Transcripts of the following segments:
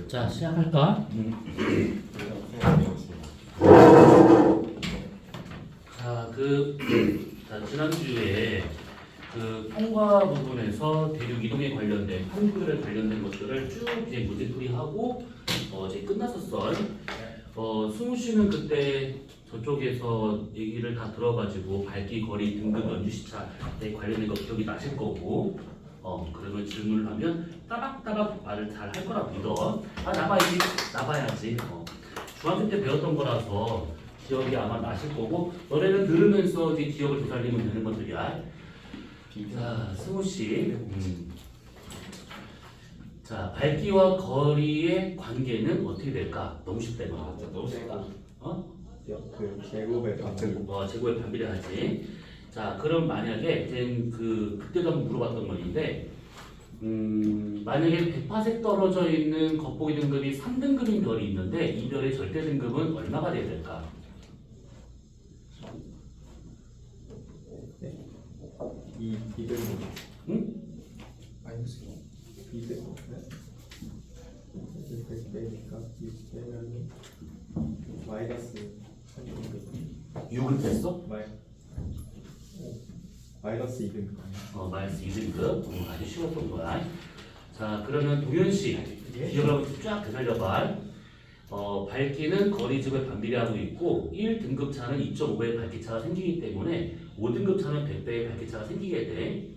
자, 시작할까? 자, 지난주에 통과 부분에서 대륙 이동에 관련된 한국에 관련된 것들을 쭉 이제 문제풀이하고 이제 끝났었어. 승우 씨는 그때 저쪽에서 얘기를 다 들어가지고 밝기, 거리, 등급, 연주 시차에 관련된 거 기억이 나실 거고. 그러면 질문을 하면 따박따박 말을 잘 할 거라 믿어. 나봐야지. 중학교 때 배웠던 거라서 기억이 아마 나실 거고, 너네는 들으면서 이제 기억을 되살리면 되는 것들이야. 자, 승우 씨. 자, 밝기와 거리의 관계는 어떻게 될까? 너무 쉽다 이거. 너무 쉽다. 그 제곱의 반대로. 제곱의 반비례하지. 자, 그럼 만약에 그때도 한번 물어봤던 건데, 만약에 100파섹 떨어져 있는 겉보기 등급이 3등급인 별이 있는데 이 별의 절대 등급은 얼마가 돼야 될까? 이등 응? 마이너스 2등. 네? 100 빼니까 6 빼면 마이너스 3등급. 6을 뺐어? 마이너스 2등급. 마이너스 2등급. 아주 쉬웠던 거야. 자, 그러면 동현씨 기억을 한번 쫙 되살려봐. 밝기는 거리집을 반비례하고 있고 1등급 차는 2.5배의 밝기 차가 생기기 때문에 5등급 차는 100배의 밝기 차가 생기게 돼.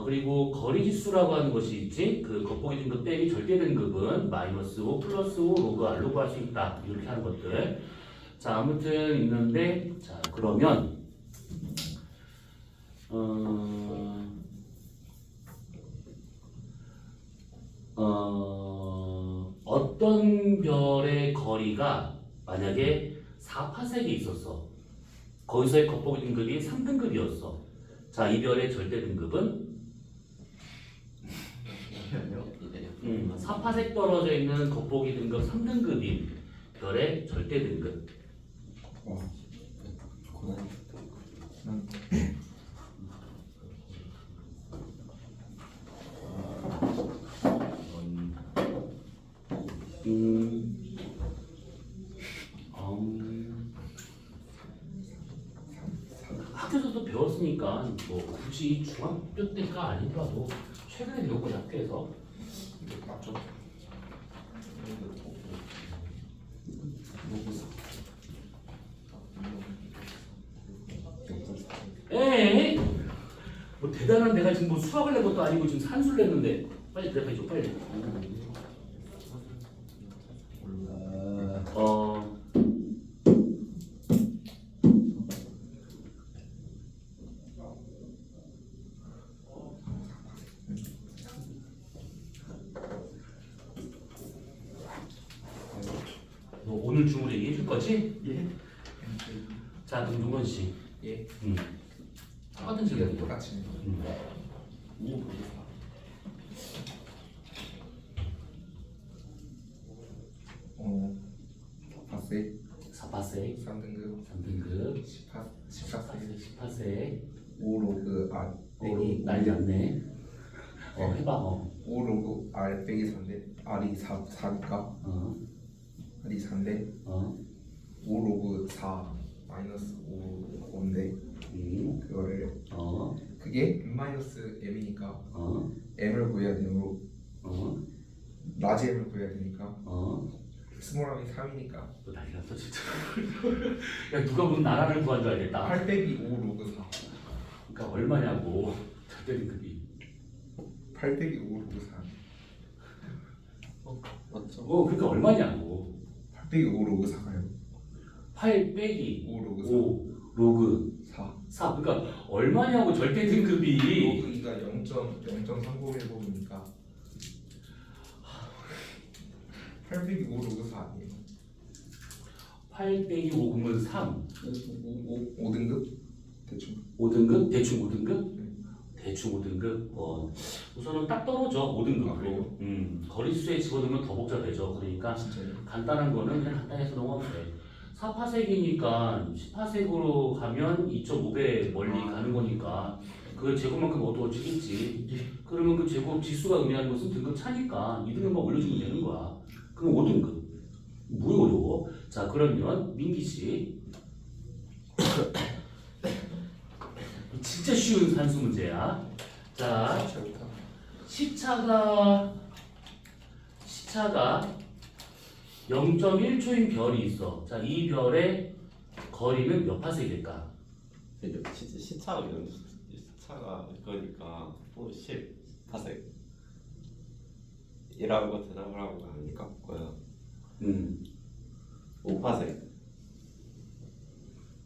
그리고 거리 지수라고 하는 것이 있지. 그 겉보기 등급 빼기 절대 등급은 마이너스 5 플러스 5 로그 R로 구할 수 있다. 이렇게 하는 것들. 자, 아무튼 있는데, 자, 그러면 어떤 별의 거리가 만약에 4파섹이 있었어. 거기서의 겉보기 등급이 3등급이었어. 자, 이 별의 절대 등급은 4파섹 떨어져 있는 겉보기 등급 3등급인 별의 절대 등급. 학교에서도 배웠으니까 뭐 굳이 중학교 때가 아니더라도 최근에 배운 거 학교에서 맞죠? 에이 뭐 대단한 내가 지금 뭐 수학을 낸 것도 아니고 지금 산수를 냈는데 빨리 대답해줘 빨리. 너 오늘 중으로 얘기해 줄 거지? 예. 자, 그럼 동건 씨. 예. 똑같은 질문. 똑같이. 5 4파세 4파세 3등급 3등급 14세 18세 5 로그 R 빼기 난리 났네. 해봐. 5 로그 R 빼기 3인데 R이 4니까 R이 4인데 5 로그 4 마이너스 5인데 그거를 그게 M 마이너스 M이니까 M을 구해야 되므로 라지 M을 구해야 되니까 스몰 M이 3이니까 너 난리 났어 진짜. 야, 누가 보면 나라를 구한 줄 알겠다. 8 빼기 5 로그 4 그러니까 얼마냐고. 절대 등급이. 8 빼기 5 로그 4 맞죠? 그러니까 얼마냐고. 8 빼기 5 로그 4가요 8 빼기 5 로그 4 5 로그 4 4. 그러니까 얼마냐고 절대 등급이. 로그가 0.3910이니까 8 빼기 5 로그 4 아니에요? 8 빼기 5 그러면 3. 5등급? 대충 5등급? 대충 5등급? 네. 대충 5등급? 우선은 딱 떨어져 5등급으로. 그래요? 거리수에 집어넣으면 더 복잡해져. 그러니까 진짜요? 간단한 거는 그냥 간단해서 넘어가면 돼. 4파색이니까 10파색으로 가면 2.5배 멀리 가는 거니까 그 제곱만큼 어두워지겠지. 그러면 그 제곱 지수가 의미하는 것은 등급 차니까 2등급만 올려주면 되는 거야. 그럼 5등급. 뭐 어려워? 자, 그러면 민기 씨. 진짜 쉬운 산수 문제야. 자, 시차가 0.1초인 별이 있어. 자, 이 별의 거리는 몇 파세기일까? 근데 시차가 그거니까 또 10파세 이라는 거 대답을 하고 가니까 뭐야? 5파세.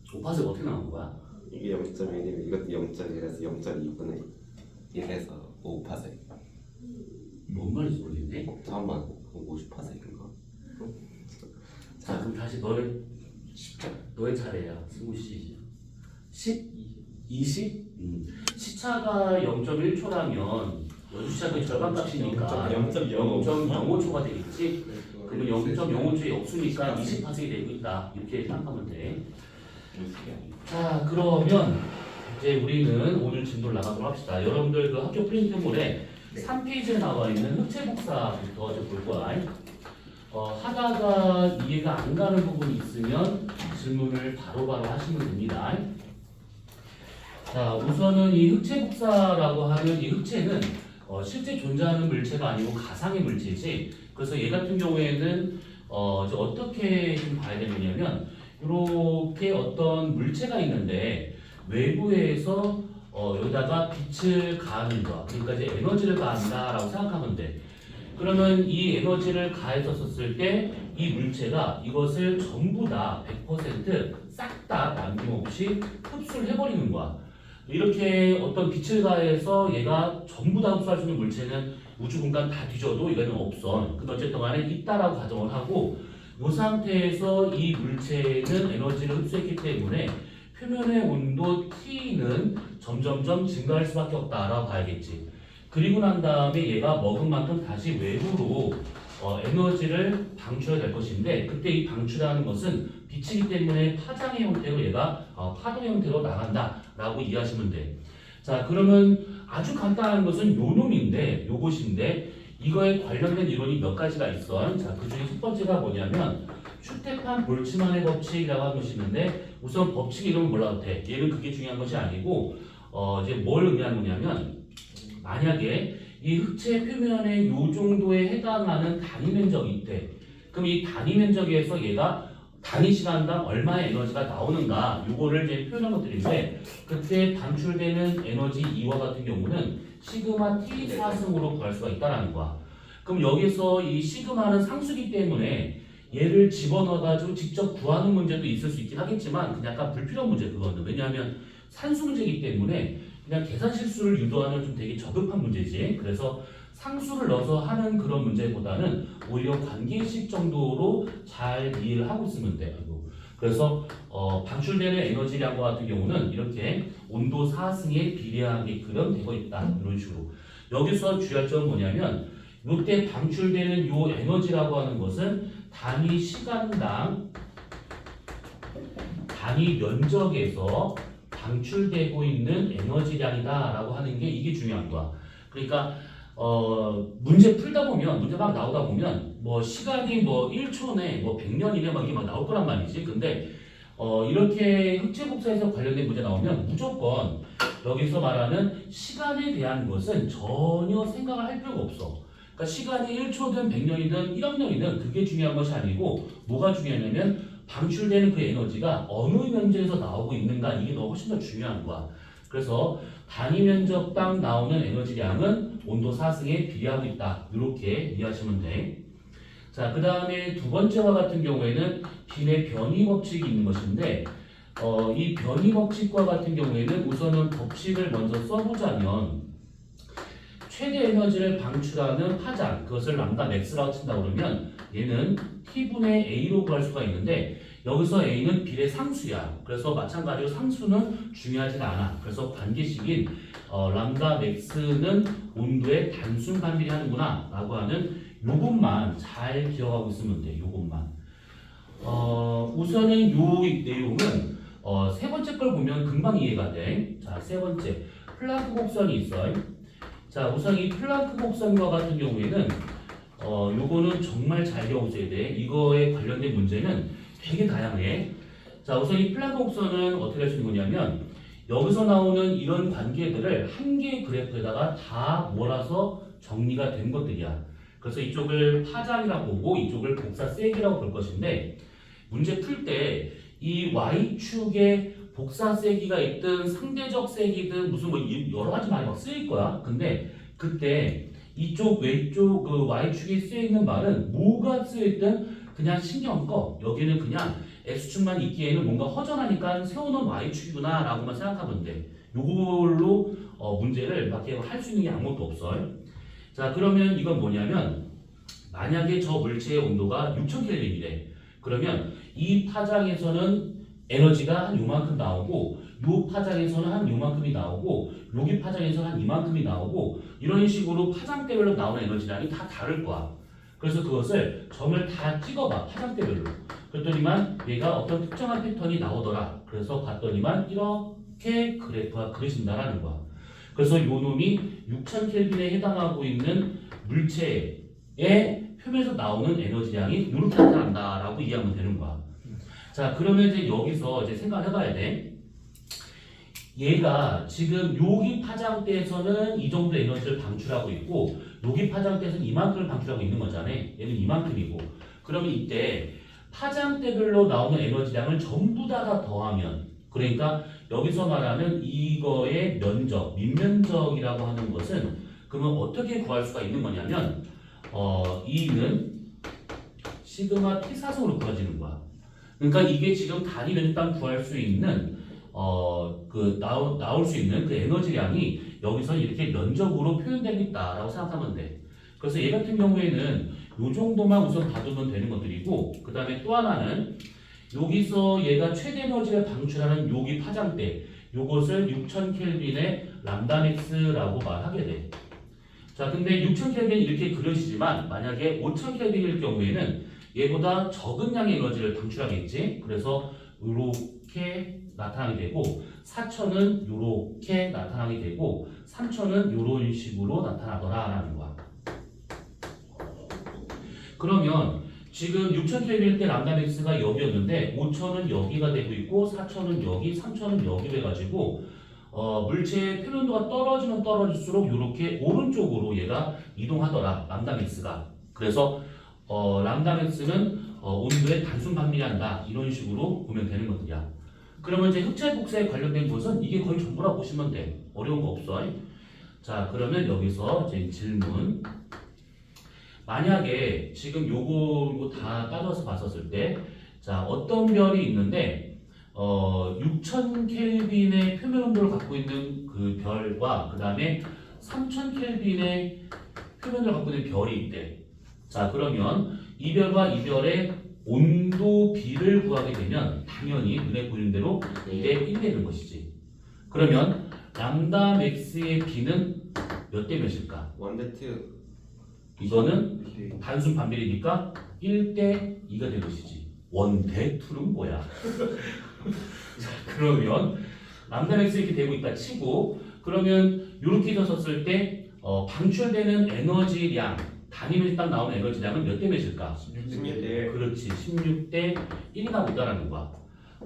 5파세가 어떻게 나온 거야? 이게 0.1이면 이것도 0.1에서 0.2분의 1에서 5파세. 뭔 말인지 모르겠네. 잠깐만, 50파세인가? 자, 그럼 다시 너의 차례야. 승우 씨. 10? 20? 시차가 0.1초라면 연주시차의 절반값이니까 0.05초가 되겠지? 그러면 0.05초에 없으니까 20파생이 되고 있다. 이렇게 생각하면 돼. 자, 그러면 이제 우리는 오늘 진도를 나가도록 합시다. 여러분들 그 학교 프린트물에 3페이지에 나와 있는 흑체 복사부터 좀 볼 거야. 하다가 이해가 안 가는 부분이 있으면 질문을 바로바로 하시면 됩니다. 자, 우선은 이 흑체 복사라고 하는 이 흑체는 실제 존재하는 물체가 아니고 가상의 물체지. 그래서 얘 같은 경우에는 이제 어떻게 좀 봐야 되느냐면 이렇게 어떤 물체가 있는데 외부에서 여기다가 빛을 가하는 거, 그러니까 이제 에너지를 가한다라고 생각하면 돼. 그러면 이 에너지를 가했었을 때 이 물체가 이것을 전부 다 100% 싹 다 남김없이 흡수를 해버리는 거야. 이렇게 어떤 빛을 가해서 얘가 전부 다 흡수할 수 있는 물체는 우주 공간 다 뒤져도 이거는 없어. 근데 어쨌든 간에 있다라고 가정을 하고 이 상태에서 이 물체는 에너지를 흡수했기 때문에 표면의 온도 T는 점점점 증가할 수밖에 없다라고 봐야겠지. 그리고 난 다음에 얘가 먹은 만큼 다시 외부로 에너지를 방출해야 될 것인데 그때 이 방출하는 것은 빛이기 때문에 파장의 형태로 얘가 파동의 형태로 나간다라고 이해하시면 돼. 자, 그러면 아주 간단한 것은 요 놈인데 요것인데 이거에 관련된 이론이 몇 가지가 있어. 자, 그 중에 첫 번째가 뭐냐면 슈테판 볼츠만의 법칙이라고 하는 것이 있는데 우선 법칙 이름은 몰라도 돼. 얘는 그게 중요한 것이 아니고 이제 뭘 의미하는 거냐면 만약에 이 흑체 표면에 요 정도에 해당하는 단위 면적이 있대. 그럼 이 단위 면적에서 얘가 단위 시간당 얼마의 에너지가 나오는가 요거를 이제 표현한 것들인데 그때 방출되는 에너지 이와 같은 경우는 시그마 T 사승으로 구할 수가 있다라는 거야. 그럼 여기서 이 시그마는 상수기 때문에 얘를 집어넣어가지고 직접 구하는 문제도 있을 수 있긴 하겠지만 그냥 약간 불필요한 문제 그거는. 왜냐하면 산수 문제이기 때문에 그냥 계산 실수를 유도하는 좀 되게 저급한 문제지. 그래서 상수를 넣어서 하는 그런 문제보다는 오히려 관계식 정도로 잘 이해를 하고 있으면 돼. 그래서 방출되는 에너지량과 같은 경우는 이렇게 온도 상승에 비례하게끔 되고 있다. 이런 식으로. 여기서 주의할 점은 뭐냐면 이때 방출되는 요 에너지라고 하는 것은 단위 시간당 단위 면적에서 방출되고 있는 에너지량이다라고 하는 게 이게 중요한 거야. 그러니까 문제 풀다 보면 문제 막 나오다 보면 뭐 시간이 뭐 1초 내 뭐 100년 이내 막 이게 막 나올 거란 말이지. 근데 이렇게 흑체 복사에서 관련된 문제 나오면 무조건 여기서 말하는 시간에 대한 것은 전혀 생각을 할 필요가 없어. 그러니까 시간이 1초든 100년이든 1억 년이든 그게 중요한 것이 아니고 뭐가 중요하냐면 방출되는 그 에너지가 어느 면적에서 나오고 있는가 이게 더 훨씬 더 중요한 거야. 그래서 단위 면적당 나오는 에너지량은 온도 상승에 비례하고 있다. 이렇게 이해하시면 돼. 자, 그 다음에 두 번째와 같은 경우에는 빈의 변이 법칙이 있는 것인데 이 변이 법칙과 같은 경우에는 우선은 법칙을 먼저 써보자면 최대 에너지를 방출하는 파장, 그것을 람다 맥스라고 친다 그러면 얘는 T분의 A로 구할 수가 있는데 여기서 A는 비례 상수야. 그래서 마찬가지로 상수는 중요하지 않아. 그래서 관계식인 람다 맥스는 온도에 단순 반비례하는구나 라고 하는 요것만 잘 기억하고 있으면 돼. 요것만. 우선은 요 내용은 세 번째 걸 보면 금방 이해가 돼. 자, 세 번째. 플랑크 곡선이 있어요. 자, 우선 이 플랑크 곡선과 같은 경우에는 요거는 정말 잘 배우셔야 돼. 이거에 관련된 문제는 되게 다양해. 자, 우선 이 플랑크 곡선은 어떻게 할 수 있는 거냐면 여기서 나오는 이런 관계들을 한 개의 그래프에다가 다 몰아서 정리가 된 것들이야. 그래서 이쪽을 파장이라고 보고 이쪽을 복사 세기라고 볼 것인데 문제 풀 때 이 y축에 복사 세기가 있든 상대적 세기든 무슨 뭐 여러 가지 말이 막 쓰일 거야. 근데 그때 이쪽 왼쪽 그 y축에 쓰여 있는 말은 뭐가 쓰여 있든 그냥 신경 꺼. 여기는 그냥 x축만 있기에는 뭔가 허전하니까 세워놓은 y축이구나 라고만 생각하면 돼. 요걸로 문제를 막 할 수 있는 게 아무것도 없어요. 자, 그러면 이건 뭐냐면 만약에 저 물체의 온도가 6000켈빈이래. 그러면 이 파장에서는 에너지가 한 요만큼 나오고 요 파장에서는 한 요만큼이 나오고 여기 파장에서는 한 이만큼이 나오고 이런 식으로 파장대별로 나오는 에너지량이 다 다를 거야. 그래서 그것을 점을 다 찍어봐. 파장대별로. 그랬더니만 얘가 어떤 특정한 패턴이 나오더라. 그래서 봤더니만 이렇게 그래프가 그려진다라는 거야. 그래서 요 놈이 6000켈빈에 해당하고 있는 물체의 표면에서 나오는 에너지량이 이렇게 나타난다라고 이해하면 되는 거야. 자, 그러면 이제 여기서 이제 생각을 해봐야 돼. 얘가 지금 여기 파장대에서는 이 정도 에너지를 방출하고 있고 여기 파장대에서는 이만큼을 방출하고 있는 거잖아. 얘는 이만큼이고. 그러면 이때 파장대별로 나오는 에너지량을 전부 다 더하면 그러니까 여기서 말하는 이거의 면적, 밑면적이라고 하는 것은 그러면 어떻게 구할 수가 있는 거냐면 E는 시그마 T 사성으로 구해지는 거야. 그러니까 이게 지금 단위 면적당 구할 수 있는 나올 수 있는 그 에너지량이 여기서 이렇게 면적으로 표현되고 있다라고 생각하면 돼. 그래서 얘 같은 경우에는 요 정도만 우선 봐두면 되는 것들이고 그 다음에 또 하나는 여기서 얘가 최대 에너지를 방출하는 여기 파장대 요것을 6000켈빈의 람다맥스라고 말하게 돼. 자, 근데 6000켈빈 이렇게 그려지지만 만약에 5000켈빈일 경우에는 얘보다 적은 양의 에너지를 방출하겠지. 그래서 이렇게 나타나게 되고 4000은 이렇게 나타나게 되고 3000은 이런 식으로 나타나더라라는 거야. 그러면 지금 6000켈빈일 때 람다맥스가 여기였는데 5000은 여기가 되고 있고 4000은 여기, 3000은 여기 돼가지고 물체의 표면도가 떨어지면 떨어질수록 이렇게 오른쪽으로 얘가 이동하더라. 람다맥스가. 그래서 람다맥스는 온도의 단순 반비례한다. 이런 식으로 보면 되는 것들이야. 그러면 이제 흑체 복사에 관련된 것은 이게 거의 전부라 보시면 돼. 어려운 거 없어. 자, 그러면 여기서 이제 질문. 만약에 지금 요거 다 따져서 봤었을 때, 자, 어떤 별이 있는데, 6000켈빈의 표면 온도를 갖고 있는 그 별과 그 다음에 3000켈빈의 표면을 갖고 있는 별이 있대. 자, 그러면 이 별과 이 별의 온도 비를 구하게 되면 당연히 눈에 보이는 대로 2대 1 되는 것이지. 그러면 람다 맥스의 비는 몇 대 몇일까? 1대2. 이거는 단순 반비례니까 1대 2가 될 것이지. 1대 2는 뭐야? 자, 그러면 람다 맥스 이렇게 되고 있다 치고 그러면 이렇게 졌었을 때 방출되는 에너지량 단위면에 딱 나오는 에너지량은 몇 대 몇일까? 16대. 그렇지, 16대 1이 나온다라는 거야.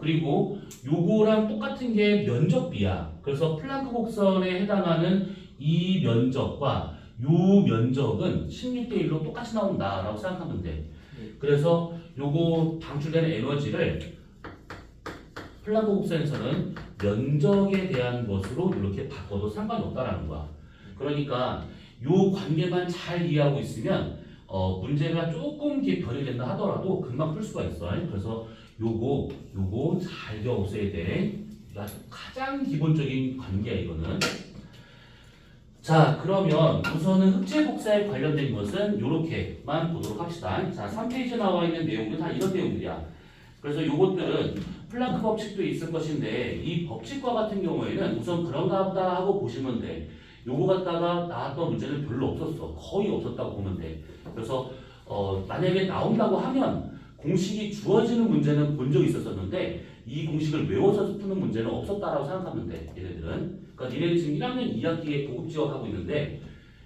그리고 요거랑 똑같은 게 면적비야. 그래서 플랑크 곡선에 해당하는 이 면적과 요 면적은 16대 1로 똑같이 나온다라고 생각하면 돼. 그래서 요거 방출되는 에너지를 플랑크 곡선에서는 면적에 대한 것으로 이렇게 바꿔도 상관이 없다라는 거야. 그러니까 요 관계만 잘 이해하고 있으면 문제가 조금 변이 된다 하더라도 금방 풀 수가 있어. 그래서 요거 잘 배웠어야 돼. 가장 기본적인 관계야 이거는. 자, 그러면 우선은 흑체 복사에 관련된 것은 요렇게만 보도록 합시다. 자, 3페이지에 나와 있는 내용들은 다 이런 내용들이야. 그래서 요것들은 플랑크 법칙도 있을 것인데 이 법칙과 같은 경우에는 우선 그런가 보다 하고 보시면 돼. 요거 갖다가 나왔던 문제는 별로 없었어. 거의 없었다고 보면 돼. 그래서 만약에 나온다고 하면 공식이 주어지는 문제는 본 적이 있었었는데 이 공식을 외워서 푸는 문제는 없었다라고 생각하면 돼. 얘네들은. 그러니까 니네는 지금 1학년 2학기에 도급 지원하고 있는데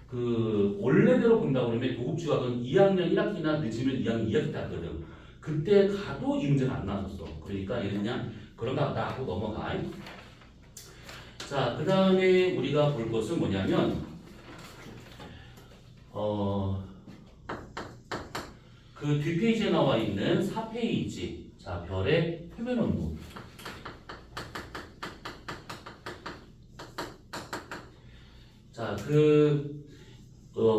그 원래대로 본다고 그러면 도급 지원은 2학년 1학기나 늦으면 2학년 2학기 때 하거든. 그때 가도 이 문제가 안 나왔었어. 그러니까 얘는 그냥 그런가 보다 하고 넘어가. 자, 그 다음에 우리가 볼 것은 뭐냐면 그 뒷페이지에 나와 있는 4페이지. 자, 별의 표면 온도. 자,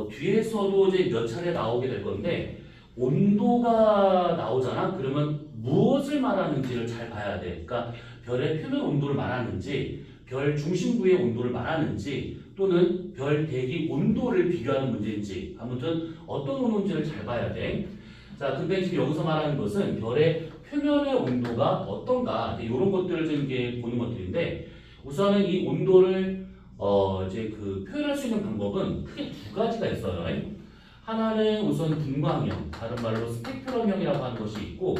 뒤에서도 이제 몇 차례 나오게 될 건데, 온도가 나오잖아? 그러면 무엇을 말하는지를 잘 봐야 돼. 그러니까 별의 표면 온도를 말하는지, 별 중심부의 온도를 말하는지, 또는 별 대기 온도를 비교하는 문제인지, 아무튼 어떤 온도인지를 잘 봐야 돼. 자, 근데 지금 여기서 말하는 것은 별의 표면의 온도가 어떤가, 이런 것들을 좀 이게 보는 것들인데, 우선은 이 온도를 이제 표현할 수 있는 방법은 크게 두 가지가 있어요. 하나는 우선 분광형, 다른 말로 스펙트럼형이라고 하는 것이 있고,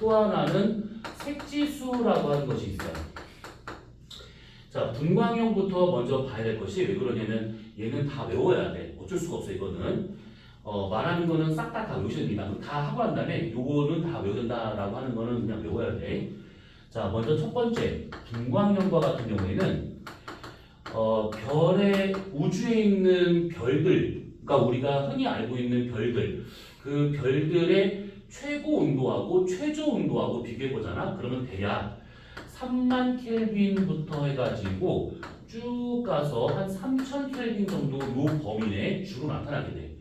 또 하나는 색지수라고 하는 것이 있어요. 자, 분광형부터 먼저 봐야 될 것이 왜 그러냐면 얘는 다 외워야 돼. 어쩔 수가 없어 이거는. 말하는 거는 싹 다 외우셔야 됩니다. 다 하고 난 다음에 요거는 다 외워야 된다라고 하는 거는 그냥 외워야 돼. 자, 먼저 첫 번째 분광형과 같은 경우에는 별의 우주에 있는 별들, 그러니까 우리가 흔히 알고 있는 별들, 그 별들의 최고 온도하고 최저 온도하고 비교해 보잖아. 그러면 대략 3만 켈빈부터 해가지고 쭉 가서 한 3천 켈빈 정도 요 범위 내에 주로 나타나게 돼.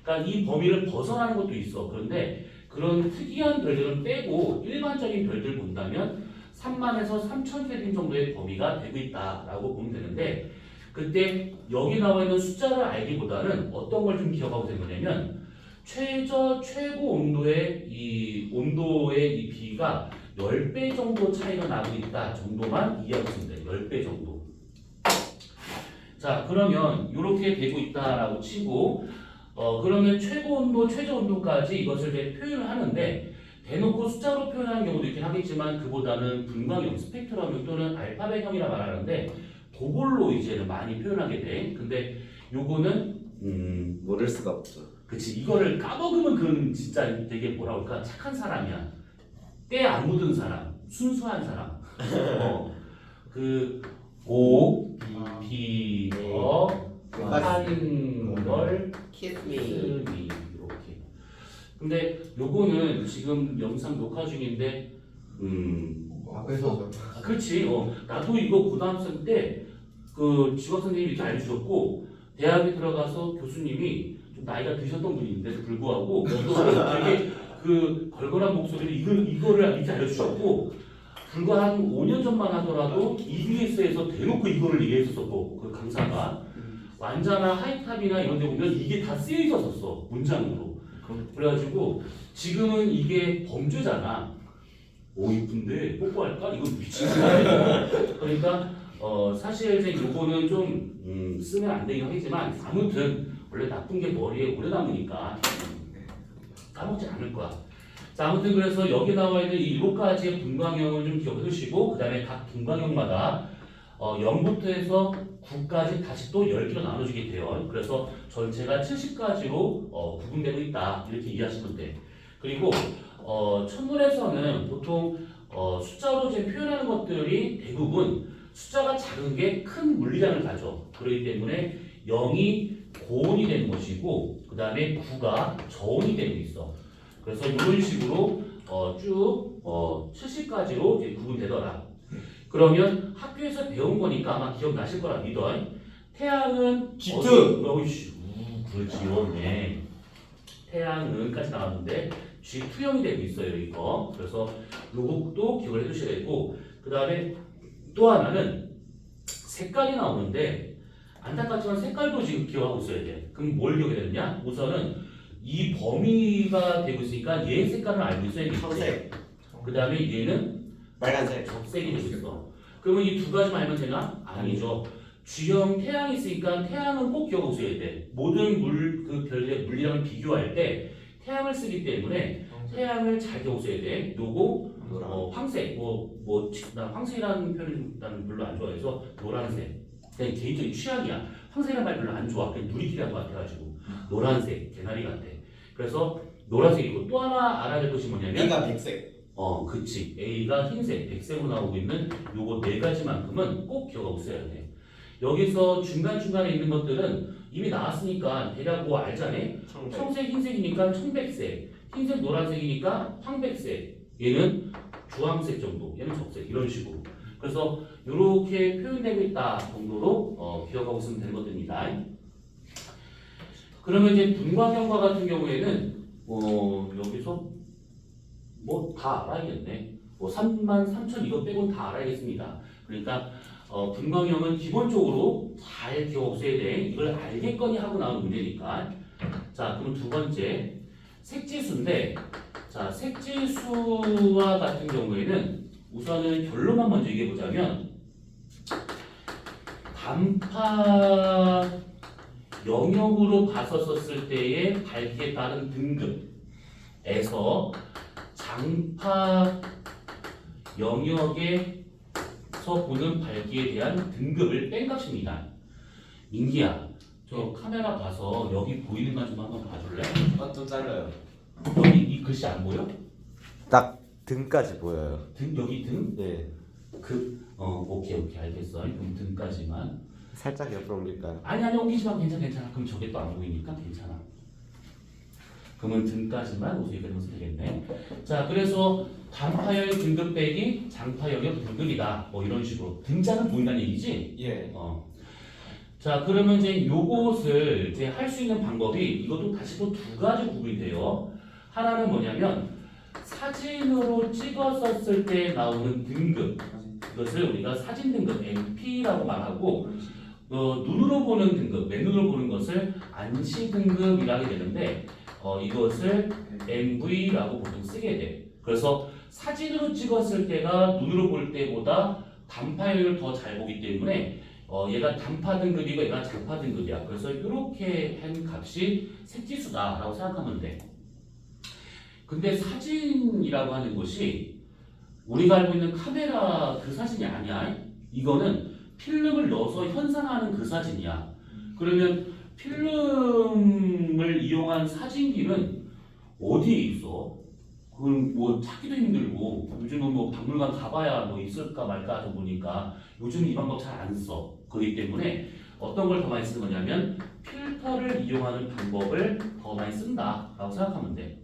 그러니까 이 범위를 벗어나는 것도 있어. 그런데 그런 특이한 별들은 빼고 일반적인 별들 본다면 3만에서 3천 켈빈 정도의 범위가 되고 있다라고 보면 되는데, 그때 여기 나와 있는 숫자를 알기보다는 어떤 걸 좀 기억하고 된 거냐면 최저 최고 온도의 이 비가 10배 정도 차이가 나고 있다 정도만 이해하고 있으면 돼요. 10배 정도. 자, 그러면 이렇게 되고 있다라고 치고 그러면 최고 온도, 최저 온도까지 이것을 이제 표현을 하는데, 대놓고 숫자로 표현하는 경우도 있긴 하겠지만 그보다는 분광형, 스펙트럼형 또는 알파벳형이라 말하는데 그걸로 이제는 많이 표현하게 돼. 근데 요거는 모를 수가 없죠. 그치, 이거를 까먹으면 그건 진짜 되게 뭐라 그럴까, 착한 사람이야. 때 안 묻은 사람, 순수한 사람. 오, 비, 하는 걸 키스 쓰니 이렇게. 근데 요거는 지금 영상 녹화 중인데 앞에서 그렇지. 나도 이거 고등학생 때 그 지각 선생님이 이렇게 알려주셨고, 대학에 들어가서 교수님이 좀 나이가 드셨던 분인데도 불구하고 이거를 되게 그 걸걸한 목소리로 이거를 이렇게 알려주셨고, 불과 한 5년 전만 하더라도 EBS에서 대놓고 이거를 얘기했었고, 그 강사가 완자나 하이탑이나 이런 데 보면 이게 다 쓰여 있었어, 문장으로. 그래가지고 지금은 이게 범죄잖아. 오, 이쁜데 뽀뽀할까? 이거 미친 거 아니야? 그러니까 사실 이제 요거는 좀 쓰면 안 되긴 하겠지만, 아무튼 원래 나쁜 게 머리에 오래 남으니까 까먹지 않을 거야. 자, 아무튼 그래서 여기 나와 있는 이 7가지의 분광형을 좀 기억해 두시고, 그 다음에 각 분광형마다 0부터 해서 9까지 다시 또 10개로 나눠주게 돼요. 그래서 전체가 70가지로 구분되고 있다, 이렇게 이해하시면 돼. 그리고 천문에서는 보통 숫자로 이제 표현하는 것들이 대부분 숫자가 작은 게 큰 물리량을 가져. 그렇기 때문에 0이 고온이 되는 것이고, 그 다음에 9가 저온이 되고 있어. 그래서 이런 식으로 쭉 70가지로 이제 구분되더라. 그러면 학교에서 배운 거니까 아마 기억나실 거라 믿어. 태양은 그렇지, 네. 태양은까지 나왔는데 G2형이 되고 있어요, 이거. 그래서 요것도 기억을 해두셔야 되고, 그 다음에 또 하나는 색깔이 나오는데, 안타깝지만 색깔도 지금 기억하고 있어야 돼. 그럼 뭘 기억해야 되느냐? 우선은 이 범위가 되고 있으니까 얘 색깔을 알고 있어야겠지. 청색, 그 다음에 얘는 빨간색, 적색이 되고 있어. 그러면 이 두 가지만 알면 되나? 아니죠. G형 태양이 있으니까 태양은 꼭 기억하고 있어야 돼. 모든 그 별의 물리량을 비교할 때 태양을 쓰기 때문에 태양을 잘 기억하고 있어야 돼. 요거 황색, 나 황색이라는 표현을 나는 별로 안 좋아해서 노란색. 그냥 개인적인 취향이야. 황색이란 말 별로 안 좋아. 그냥 누리끼리 한 것 같아가지고. 노란색, 개나리 같아. 그래서 노란색이고 또 하나 알아야 될 것이 뭐냐면 A가 백색. 그치. A가 흰색, 백색으로 나오고 있는 요거 네 가지만큼은 꼭 기억하고 있어야 돼. 여기서 중간중간에 있는 것들은 이미 나왔으니까 대략 뭐 알잖아. 청색, 흰색이니까 청백색, 흰색, 노란색이니까 황백색, 얘는 주황색 정도, 얘는 적색 이런 식으로. 그래서 이렇게 표현되고 있다 정도로 기억하고 있으면 되는 것들입니다. 그러면 이제 분광형과 같은 경우에는 여기서 뭐 다 알아야겠네. 뭐 33,000 이거 빼고는 다 알아야겠습니다. 그러니까 분광형은 기본적으로 잘 기억 없어야 돼. 이걸 알겠거니 하고 나오는 문제니까. 자, 그럼 두 번째 색지수인데, 자 색지수와 같은 경우에는 우선은 결론만 먼저 얘기해 보자면 단파 영역으로 봤었을 때의 밝기에 따른 등급에서 장파 영역에서 보는 밝기에 대한 등급을 뺀 값입니다. 민기야, 저 카메라 봐서 여기 보이는 것 좀 한번 봐줄래? 좀 잘라요. 여기 이 글씨 안 보여? 딱 등까지 보여요. 등 여기 등? 예. 오케이 알겠어. 그럼 등까지만. 살짝 옆으로 옮길까요? 아니 옮기지만 괜찮아. 그럼 저게 또 안 보이니까 괜찮아. 그러면 등까지만 우선 여기까지 되겠네. 자, 그래서 단파열 등급 빼기 장파열의 등급이다. 뭐 이런 식으로 등자는 보인다는 얘기지? 예. 자, 그러면 이제 요것을 이제 할 수 있는 방법이 이것도 다시 또 두 가지 구분이 돼요. 하나는 뭐냐면 사진으로 찍었었을 때 나오는 등급, 이것을 우리가 사진 등급 MP라고 말하고 눈으로 보는 등급, 맨눈으로 보는 것을 안시 등급이라게 되는데 이것을 MV라고 보통 쓰게 돼. 그래서 사진으로 찍었을 때가 눈으로 볼 때보다 단파율을 더 잘 보기 때문에 얘가 단파 등급이고 얘가 장파 등급이야. 그래서 이렇게 한 값이 색지수다라고 생각하면 돼. 근데 사진이라고 하는 것이 우리가 알고 있는 카메라 그 사진이 아니야. 이거는 필름을 넣어서 현상하는 그 사진이야. 그러면 필름을 이용한 사진기는 어디에 있어? 그건 뭐 찾기도 힘들고 요즘은 뭐 박물관 가봐야 뭐 있을까 말까 하다 보니까 요즘 이 방법 잘 안 써. 그렇기 때문에 어떤 걸 더 많이 쓰는 거냐면 필터를 이용하는 방법을 더 많이 쓴다라고 생각하면 돼.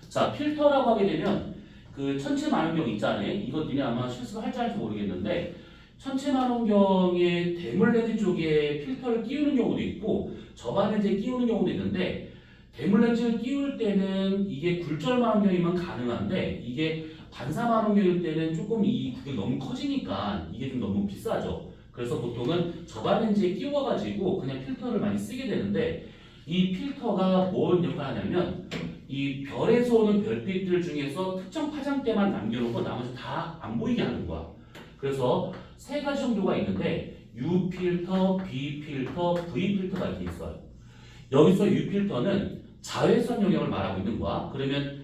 자, 필터라고 하게 되면 그 천체만원경 있잖아요. 이거 니네 아마 실수가 할지 모르겠는데 천체만원경의 대물렌즈 쪽에 필터를 끼우는 경우도 있고 저반렌즈에 끼우는 경우도 있는데 대물렌즈를 끼울 때는 이게 굴절만원경이면 가능한데 이게 반사만원경일 때는 조금 이 그게 너무 커지니까 이게 좀 너무 비싸죠. 그래서 보통은 저반렌즈에 끼워가지고 그냥 필터를 많이 쓰게 되는데 이 필터가 뭔 역할을 하냐면 이 별에서 오는 별빛들 중에서 특정 파장대만 남겨놓고 나머지 다 안 보이게 하는 거야. 그래서 세 가지 정도가 있는데 U 필터, B 필터, V 필터가 이렇게 있어요. 여기서 U 필터는 자외선 영역을 말하고 있는 거야. 그러면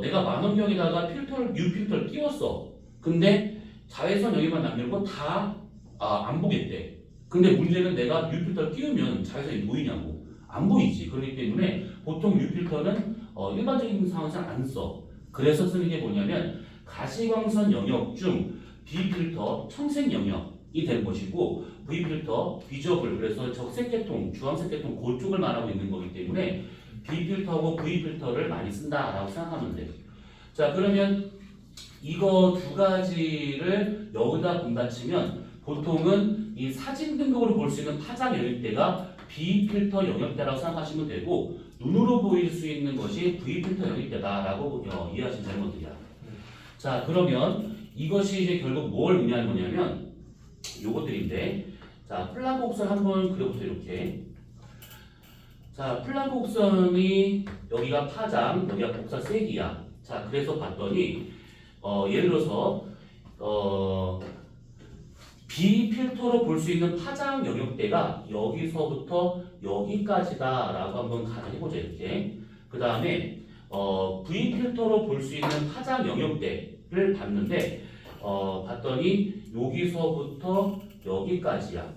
내가 만원경에다가 U 필터를 끼웠어. 근데 자외선 영역만 남겨놓고 다 안 보겠대. 근데 문제는 내가 U 필터를 끼우면 자외선이 보이냐고. 안 보이지. 그렇기 때문에 보통 U 필터는 일반적인 상황에서 안 써. 그래서 쓰는 게 뭐냐면 가시광선 영역 중 B 필터 청색 영역이 되는 것이고 V 필터 비저블 그래서 적색 계통, 주황색 계통 그쪽을 말하고 있는 거기 때문에 B 필터하고 V 필터를 많이 쓴다라고 생각하면 돼. 자, 그러면 이거 두 가지를 여기다 분받치면 보통은 이 사진 등급으로 볼 수 있는 파장 영역대가 B 필터 영역대라고 생각하시면 되고 눈으로 보일 수 있는 것이 V 필터 영역대다라고 이해하시면 되는 것들이야. 자, 그러면 이것이 이제 결국 뭘 의미하는 거냐면 요것들인데 자, 플랑크 곡선 한번 그려보세요. 이렇게. 자, 플랑크 곡선이 여기가 파장, 여기가 곡선 세기야. 자, 그래서 봤더니 예를 들어서 B 필터로 볼 수 있는 파장 영역대가 여기서부터 여기까지다라고 한번 가정해보자. 이렇게. 그 다음에 V 필터로 볼 수 있는 파장 영역대를 봤는데 봤더니 여기서부터 여기까지야.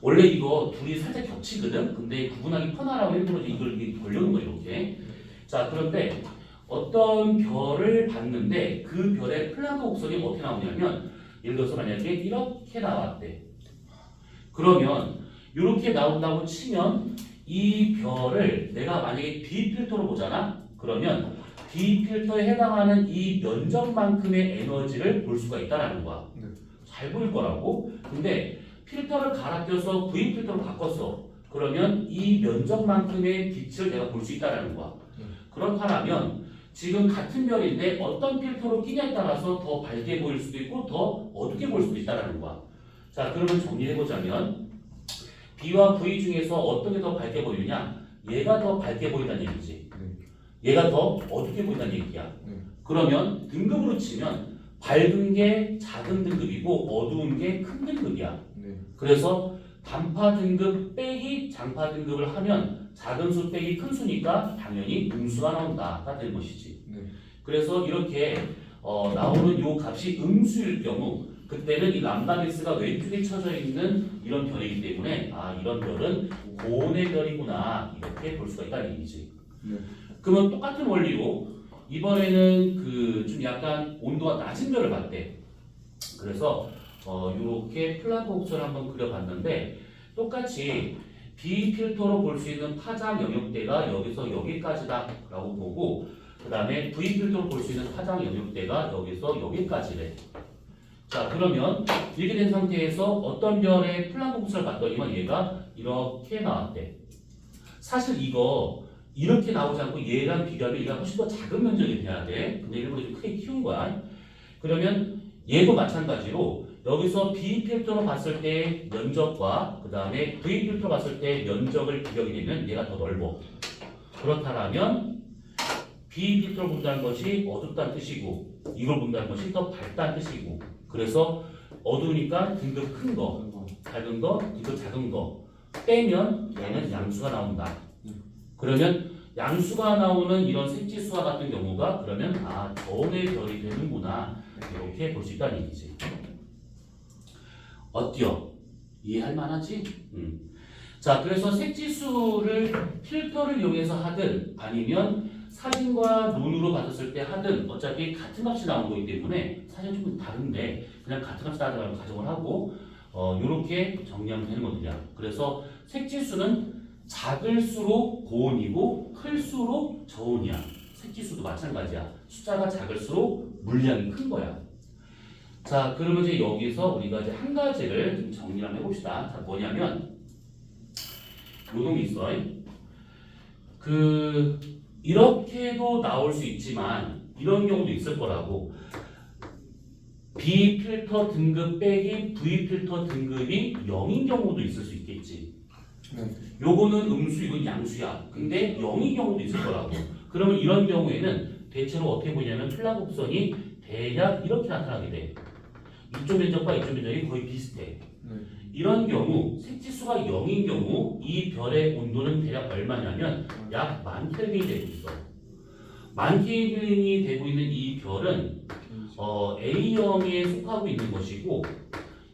원래 이거 둘이 살짝 겹치거든. 근데 구분하기 편하라고 일부러 이걸 이렇게 벌려놓은 거야 이렇게. 자 그런데 어떤 별을 봤는데 그 별의 플랑크 곡선이 어떻게 나오냐면 예를 들어서 만약에 이렇게 나왔대. 그러면 이렇게 나온다고 치면 이 별을 내가 만약에 B 필터로 보잖아. 그러면 B 필터에 해당하는 이 면적만큼의 에너지를 볼 수가 있다라는 거야. 네. 잘 보일 거라고. 근데 필터를 갈아 껴서 V 필터로 바꿨어. 그러면 이 면적만큼의 빛을 내가 볼 수 있다라는 거야. 그렇다면 지금 같은 별인데 어떤 필터로 끼냐에 따라서 더 밝게 보일 수도 있고 더 어둡게 보일 수도 있다라는 거야. 자, 그러면 정리해보자면 B와 V 중에서 어떤 게 더 밝게 보이느냐? 얘가 더 밝게 보인다는 얘기지. 얘가 더 어둡게 보인다는 얘기야. 그러면 등급으로 치면 밝은 게 작은 등급이고 어두운 게 큰 등급이야. 그래서 단파 등급 빼기 장파 등급을 하면 작은 수 빼기 큰 수니까 당연히 음수가 나온다가 되는 것이지. 그래서 이렇게 나오는 요 값이 음수일 경우 그때는 이 람다메스가 왼쪽에 쳐져 있는 이런 별이기 때문에 아 이런 별은 고온의 별이구나 이렇게 볼 수가 있다는 얘기지. 그러면 똑같은 원리로 이번에는 그 좀 약간 온도가 낮은 별을 봤대. 그래서 이렇게 플랑크 곡선을 한번 그려봤는데 똑같이 B 필터로 볼 수 있는 파장 영역대가 여기서 여기까지다라고 보고 그 다음에 V 필터로 볼 수 있는 파장 영역대가 여기서 여기까지래. 자 그러면 이렇게 된 상태에서 어떤 별의 플랑크 곡선을 봤더니만 얘가 이렇게 나왔대. 사실 이거 이렇게 나오지 않고 얘랑 비교하면 얘가 훨씬 더 작은 면적이 돼야 돼. 근데 일부러 좀 크게 키운 거야. 그러면 얘도 마찬가지로 여기서 B 필터로 봤을 때 면적과 그 다음에 V 필터로 봤을 때 면적을 비교하게 되면 얘가 더 넓어. 그렇다면 B 필터로 본다는 것이 어둡다는 뜻이고 이걸 본다는 것이 더 밝다는 뜻이고 그래서 어두우니까 등급 큰 거, 밝은 거, 등급 작은 거 빼면 얘는 양수가 나온다. 그러면 양수가 나오는 이런 색지수와 같은 경우가 그러면 아 저온의 별이 되는구나 이렇게 볼 수 있다는 얘기지. 어때요? 이해할 만하지? 자 그래서 색지수를 필터를 이용해서 하든 아니면 사진과 눈으로 봤을 때 하든 어차피 같은 값이 나온 거기 때문에 사진은 좀 다른데 그냥 같은 값이 나온다고 가정을 하고 이렇게 정리하면 되는 것들이야. 그래서 색지수는 작을수록 고온이고 클수록 저온이야. 색지수도 마찬가지야. 숫자가 작을수록 물량이 큰 거야. 자, 그러면 이제 여기서 우리가 이제 한 가지를 좀 정리를 한번 해봅시다. 자, 뭐냐면 요놈이 있어. 이렇게도 나올 수 있지만 이런 경우도 있을 거라고. B 필터 등급 빼기 V 필터 등급이 0인 경우도 있을 수 있겠지. 요거는 음수, 이건 양수야. 근데 0인 경우도 있을 거라고. 그러면 이런 경우에는 대체로 어떻게 보냐면 플랑크 곡선이 대략 이렇게 나타나게 돼. 이쪽 면적과 이쪽 면적이 거의 비슷해. 이런 경우 색지수가 0인 경우 이 별의 온도는 대략 얼마냐면 약 10,000켈빈이 되고 있어. 10,000켈빈이 되고 있는 이 별은 A형에 속하고 있는 것이고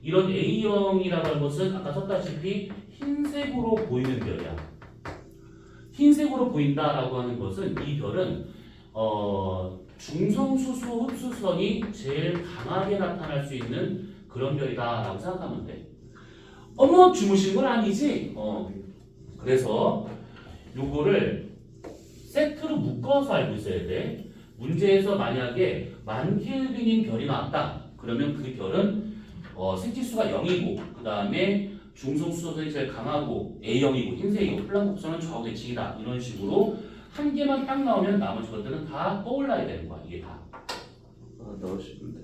이런 A형이라고 하는 것은 아까 썼다시피 흰색으로 보이는 별이야. 흰색으로 보인다라고 하는 것은 이 별은 중성수소 흡수선이 제일 강하게 나타날 수 있는 그런 별이다라고 생각하면 돼. 어머 주무시는 건 아니지? 그래서 요거를 세트로 묶어서 알고 있어야 돼. 문제에서 만약에 10,000켈빈인 별이 나왔다. 그러면 그 별은 색지수가 0이고 그 다음에 중성수소선이 제일 강하고 A형이고 흰색이고 플랑크 곡선은 좌우 대칭이다. 이런 식으로 한 개만 딱 나오면 나머지 것들은 다 떠올라야 되는 거야. 이게 다. 너무 쉬운데.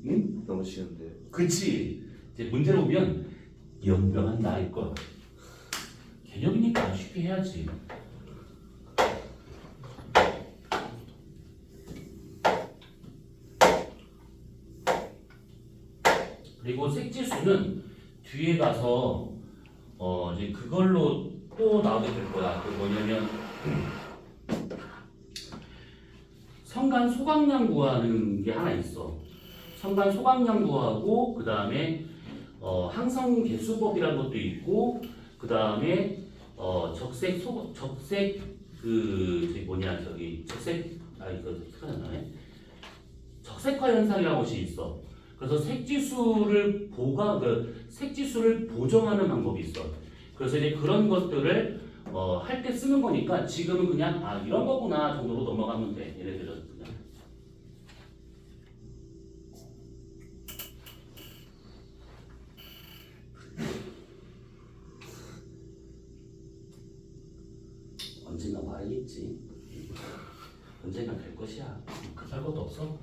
응? 너무 쉬운데. 그치. 이제 문제를 보면 연병한 나일 거야. 개념이니까 쉽게 해야지. 그리고 색지수는 뒤에 가서 이제 그걸로 또 나오게 될 거야. 그 뭐냐면 성간 소각량 구하는 게 하나 있어. 선반 소각량 구하고 그 다음에 항성 개수법이라는 것도 있고 그 다음에 적색 그 저기 뭐냐 저기 적색 이거 생각나네. 적색화 현상이라는 것이 있어. 그래서 색지수를 색지수를 보정하는 방법이 있어. 그래서 이제 그런 것들을 할 때 쓰는 거니까 지금은 그냥 이런 거구나 정도로 넘어가면 돼. 얘네들은 그냥. 언젠가 말이겠지. 언젠가 될 것이야. 급할 것도 없어.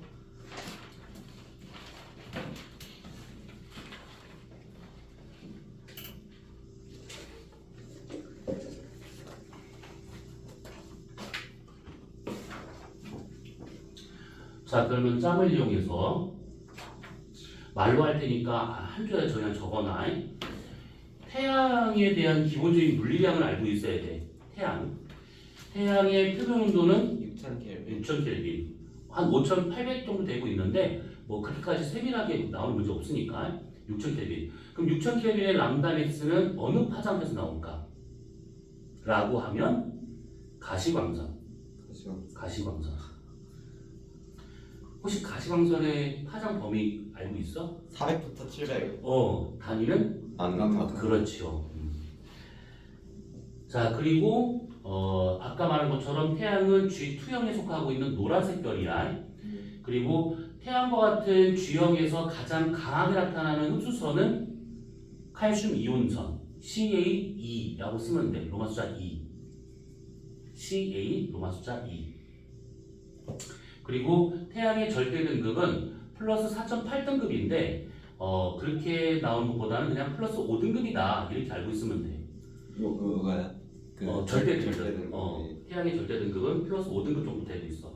자, 그러면 짬을 이용해서 말로 할 테니까 한 줄에 그냥 적어놔. 태양에 대한 기본적인 물리량을 알고 있어야 돼. 태양의 표면 온도는 6,000켈빈, 한 5,800 정도 되고 있는데 뭐 그렇게까지 세밀하게 나오는 문제 없으니까 6,000켈빈. 그럼 6,000켈빈의 람다 맥스는 어느 파장에서 나올까? 라고 하면 가시광선. 혹시 가시광선의 파장 범위 알고 있어? 400부터 700. 단위는? 안나타. 그렇죠. 자, 그리고 아까 말한 것처럼 태양은 G2형에 속하고 있는 노란색 별이야. 그리고 태양과 같은 G형에서 가장 강하게 나타나는 흡수선은 칼슘 이온선 CA2라고 쓰면 돼. 로마 숫자 2. CA 로마 숫자 2. 그리고 태양의 절대 등급은 플러스 4.8등급인데 그렇게 나오는 것보다는 그냥 플러스 5등급이다 이렇게 알고 있으면 돼. 그거야? 절대 등급. 태양의 절대 등급은 플러스 5등급 정도 되고 있어.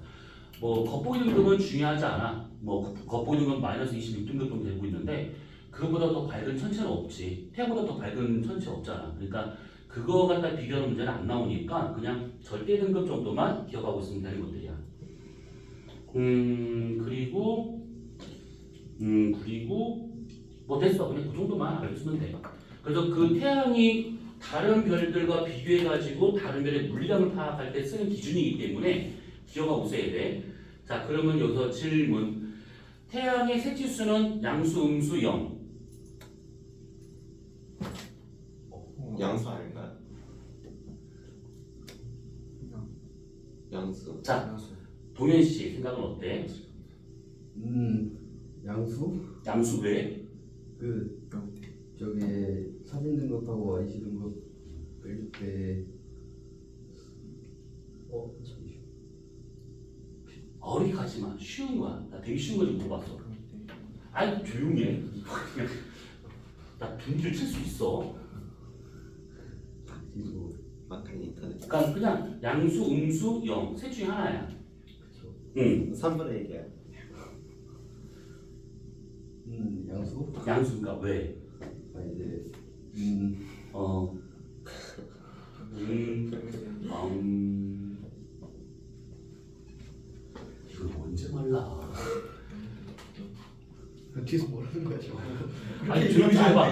뭐 겉보기 등급은 중요하지 않아. 뭐 겉보기 등급은 마이너스 26등급 정도 되고 있는데 그거보다 더 밝은 천체는 없지. 태양보다 더 밝은 천체 없잖아. 그러니까 그거 갖다 비교하는 문제는 안 나오니까 그냥 절대 등급 정도만 기억하고 있으면 되는 것들이야. 그리고 뭐 됐어. 그냥 그 정도만 알고 있으면 돼. 그래서 그 태양이 다른 별들과 비교해가지고 다른 별의 물리량을 파악할 때 쓰는 기준이기 때문에 기억하고 있어야 돼. 자, 그러면 여기서 질문. 태양의 색지수는 양수, 음수, 영. 양수 아닌가요? 양수. 자, 동현 씨 생각은 어때? 양수? 양수 왜? 저게 사진 등급하고 IC 등급 빼줄 때 잠시만. 어렵게 가지 마. 쉬운 거야. 나 되게 쉬운 거 좀 물어봤어. 아이 조용히 해. 나 분기를 칠 수 있어. 지수. 막간 인터넷. 그러니까 그냥 양수, 음수, 영. 셋 중에 하나야. 그쵸. 응. 3분의 1이야. 양수? 양수니까 왜? 이제 이거 언제 말라? 뒤에서 뭐라는 거야 지금? 아니 조용히 좀 해봐.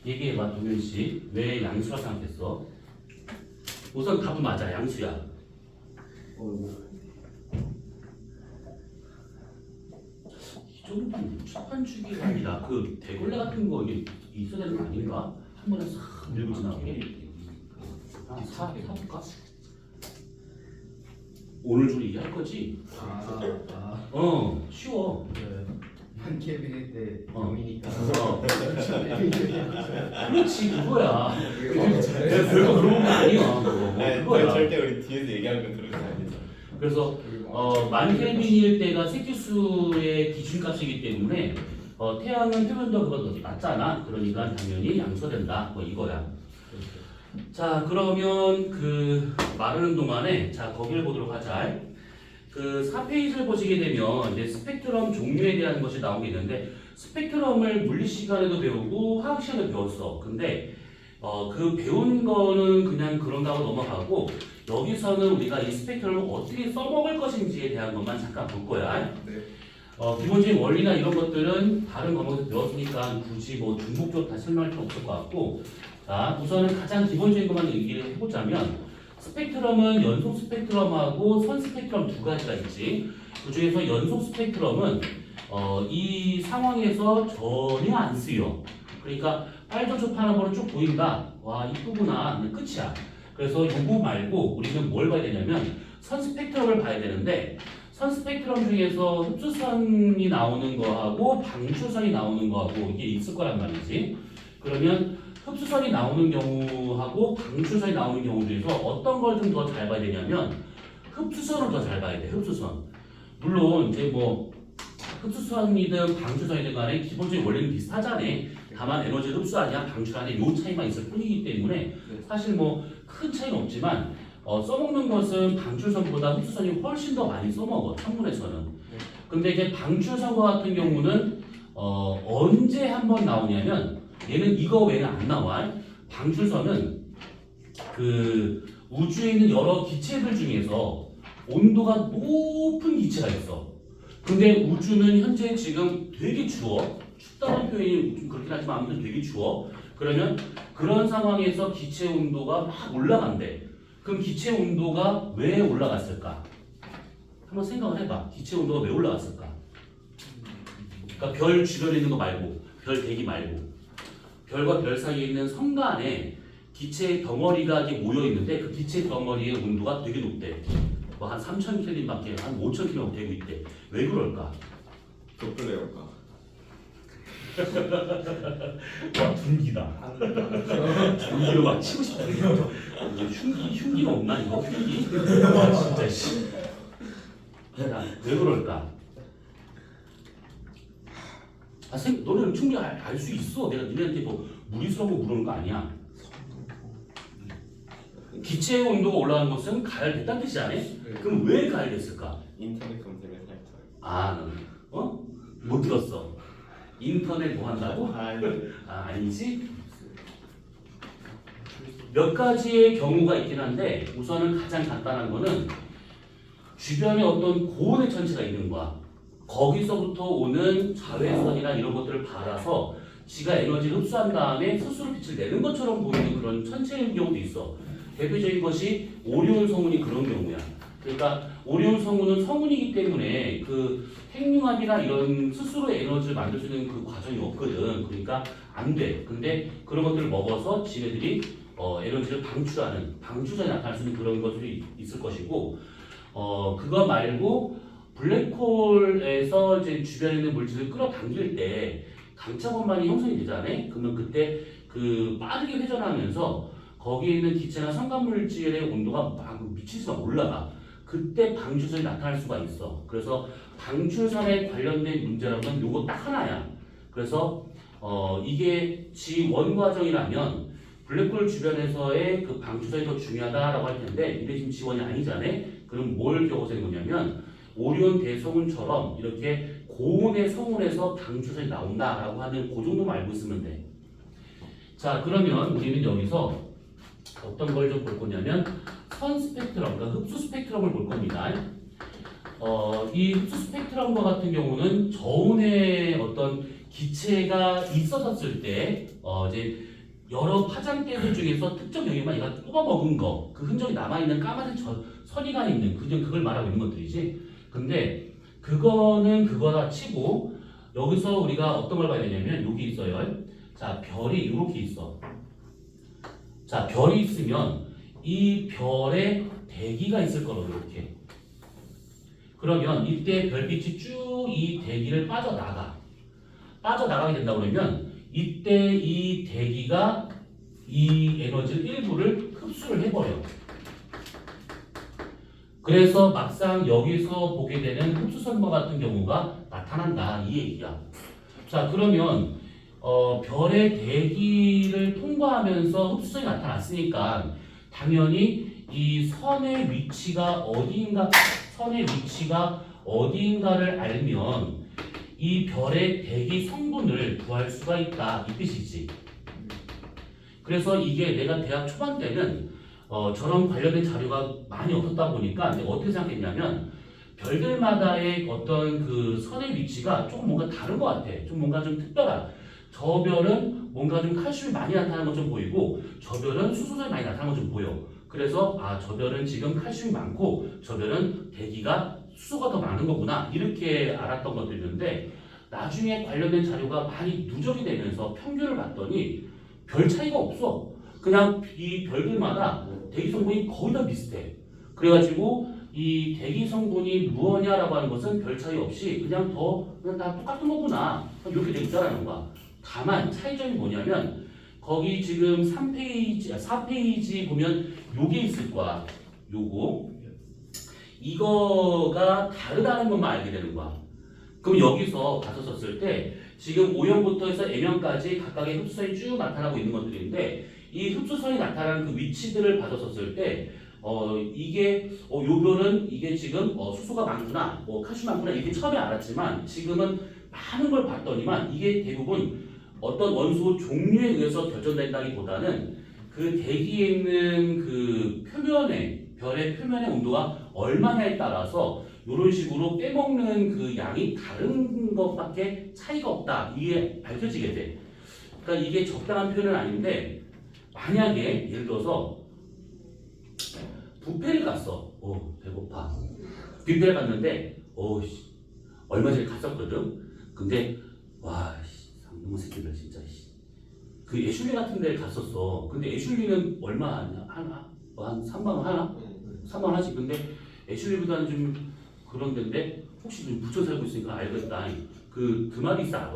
얘기해봐 동현 씨. 왜 양수라 생각했어? 우선 답은 맞아. 양수야. 이 정도면 축한 주기가 아니라 그 대걸레 같은 거 이게 있어야 되는 거 아닌가? 한 번에 싹 밀고 지나게. 사볼까? 오늘 줄 얘기할 거지? 쉬워. 한 캐비넷 때 어. 0이니까. 그렇지 그거야. 내가 별거 그런 거 아니야. 그거야. 절대 우리 뒤에서 얘기하는 거 들으면 안 되죠. 그래서 만 켈빈일 때가 색지수의 기준값이기 때문에 태양은 표면도 그보다 더 낮잖아. 그러니까 당연히 양수가 된다. 뭐 이거야. 자 그러면 그 말하는 동안에 자 거기를 보도록 하자. 그 4페이지를 보시게 되면 이제 스펙트럼 종류에 대한 것이 나오게 있는데 스펙트럼을 물리 시간에도 배우고 화학 시간에도 배웠어. 근데 그 배운 거는 그냥 그런가 하고 넘어가고 여기서는 우리가 이 스펙트럼을 어떻게 써먹을 것인지에 대한 것만 잠깐 볼 거야. 네. 기본적인 원리나 이런 것들은 다른 과목에서 배웠으니까 굳이 뭐 중복적으로 다 설명할 필요 없을 것 같고, 자, 우선은 가장 기본적인 것만 얘기를 해보자면 스펙트럼은 연속 스펙트럼하고 선 스펙트럼 두 가지가 있지. 그 중에서 연속 스펙트럼은 이 상황에서 전혀 안 쓰여. 그러니까 빨간색 파란색으로 쭉 보인다. 와, 이쁘구나. 끝이야. 그래서 요거 말고 우리는 뭘 봐야 되냐면 선 스펙트럼을 봐야 되는데, 선 스펙트럼 중에서 흡수선이 나오는 거하고 방출선이 나오는 거하고 이게 있을 거란 말이지. 그러면 흡수선이 나오는 경우하고 방출선이 나오는 경우 중에서 어떤 걸 좀 더 잘 봐야 되냐면 흡수선을 더 잘 봐야 돼. 흡수선. 물론 이제 뭐 흡수선이든 방출선이든 간에 기본적인 원리는 비슷하잖아. 다만 에너지를 흡수하냐 방출하냐 요 차이만 있을 뿐이기 때문에 사실 뭐 큰 차이는 없지만 써먹는 것은 방출선보다 흡수선이 훨씬 더 많이 써먹어, 천문에서는. 근데 이제 방출선과 같은 경우는 언제 한번 나오냐면 얘는 이거 외에는 안 나와. 방출선은 그 우주에 있는 여러 기체들 중에서 온도가 높은 기체가 있어. 근데 우주는 현재 지금 되게 추워. 춥다는 표현이 좀 그렇긴 하지만 아무튼 되게 추워. 그러면 그런 상황에서 기체 온도가 막 올라간대. 그럼 기체 온도가 왜 올라갔을까? 한번 생각을 해봐. 기체 온도가 왜 올라갔을까? 그러니까 별 주변에 있는 거 말고, 별 대기 말고, 별과 별 사이에 있는 성간에 기체 덩어리가 이렇게 모여 있는데 그 기체 덩어리의 온도가 되게 높대. 뭐 한 3,000켈빈밖에 한 5,000켈빈 되고 있대. 왜 그럴까? 도플레어가. 와, 둔기다. 둔기로 막 치고 싶다. 흉기가 없나 이거? 흉기? 와, 진짜 씨. 야, 왜 그럴까? 너는 충분히 알 수 있어. 내가 니네한테 뭐 무리수라고 물어보는 거 아니야. 기체의 온도가 올라가는 것은 가열됐다는 뜻이 아니야? 그럼 왜 가열됐을까? 인터넷 검색을 살짝. 아, 못 들었어. 인터넷 뭐 한다고? 아니지? 몇 가지의 경우가 있긴 한데 우선은 가장 간단한 거는 주변에 어떤 고온의 천체가 있는 거야. 거기서부터 오는 자외선이나 이런 것들을 받아서 지가 에너지를 흡수한 다음에 스스로 빛을 내는 것처럼 보이는 그런 천체의 경우도 있어. 대표적인 것이 오리온 성운이 그런 경우야. 그러니까 오리온 성운은 성운이기 때문에 그 핵융합이나 이런 스스로 에너지를 만들 수 있는 그 과정이 없거든. 그러니까 안 돼. 근데 그런 것들을 먹어서 지네들이 에너지를 방출하는, 방출선이 나타날 수 있는 그런 것들이 있을 것이고, 그거 말고 블랙홀에서 이제 주변에 있는 물질을 끌어당길 때 강차 원만이 형성이 되잖아. 그러면 그때 그 빠르게 회전하면서 거기에 있는 기체나 성간 물질의 온도가 막 미치지만 올라가. 그때 방출선이 나타날 수가 있어. 그래서 방출선에 관련된 문제라면 요거 딱 하나야. 그래서 이게 G1 과정이라면 블랙홀 주변에서의 그 방출선이 더 중요하다라고 할 텐데 이게 지금 G1이 아니잖아. 그럼 뭘 겪어서 된 거냐면 오리온 대성운처럼 이렇게 고온의 성운에서 방출선이 나온다라고 하는 그 정도만 알고 있으면 돼. 자, 그러면 우리는 여기서 어떤 걸 좀 볼 거냐면 선 스펙트럼, 그러니까 흡수 스펙트럼을 볼 겁니다. 이 흡수 스펙트럼과 같은 경우는 저온의 어떤 기체가 있었을 때 이제 여러 파장대들 중에서 특정 영역만 얘가 뽑아먹은 거, 그 흔적이 남아있는 까마득 선이가 있는 그걸 말하고 있는 것들이지. 근데 그거는 그거다 치고 여기서 우리가 어떤 걸 봐야 되냐면 여기 있어요. 자, 별이 이렇게 있어. 자, 별이 있으면 이 별에 대기가 있을 거라고 이렇게. 그러면 이때 별빛이 쭉 이 대기를 빠져나가게 된다 그러면 이때 이 대기가 이 에너지 일부를 흡수를 해버려. 그래서 막상 여기서 보게 되는 흡수선과 같은 경우가 나타난다 이 얘기야. 자, 그러면 별의 대기를 통과하면서 흡수선이 나타났으니까 당연히 이 선의 위치가 어디인가를 알면 이 별의 대기 성분을 구할 수가 있다 이 뜻이지. 그래서 이게 내가 대학 초반 때는 저런 관련된 자료가 많이 없었다 보니까 내가 어떻게 생각했냐면 별들마다의 어떤 그 선의 위치가 조금 뭔가 다른 것 같아. 좀 뭔가 좀 특별한. 저 별은 뭔가 좀 칼슘이 많이 나타나는 것 좀 보이고 저 별은 수소성이 많이 나타나는 것 좀 보여. 그래서 저 별은 지금 칼슘이 많고 저 별은 대기가 수소가 더 많은 거구나 이렇게 알았던 것들이 있는데 나중에 관련된 자료가 많이 누적이 되면서 평균을 봤더니 별 차이가 없어. 그냥 이 별들마다 대기 성분이 거의 다 비슷해. 그래가지고 이 대기 성분이 무엇냐라고 하는 것은 별 차이 없이 그냥 다 똑같은 거구나 이렇게 되고 있다라는 거야. 다만 차이점이 뭐냐면 거기 지금 4페이지 보면 요게 있을 거야. 요거 이거가 다르다는 것만 알게 되는 거야. 그럼 여기서 가서 썼을 때 지금 O형부터 해서 M형까지 각각의 흡수선이 쭉 나타나고 있는 것들인데 이 흡수선이 나타나는 그 위치들을 받았었을 때 이게 요 별은 이게 지금 수소가 많구나 칼슘 많구나 이렇게 처음에 알았지만 지금은 많은 걸 봤더니만 이게 대부분 어떤 원소 종류에 의해서 결정된다기보다는 그 대기에 있는 그 별의 표면의 온도가 얼마냐에 따라서 이런 식으로 빼먹는 그 양이 다른 것밖에 차이가 없다 이게 밝혀지게 돼. 그러니까 이게 적당한 표현은 아닌데 만약에 예를 들어서 뷔페를 갔어. 배고파. 뷔페를 갔는데 얼마 전에 갔었거든. 근데 와 상놈의 새끼들 진짜 그 애슐리 같은 데 갔었어. 근데 애슐리는 얼마 하나? 한 3만 원 하나? 3만 원 하지. 근데 애슐리보다는 좀 그런 데인데 혹시 좀 부천 살고 있으니까 알겠다. 그 드마리스 알아?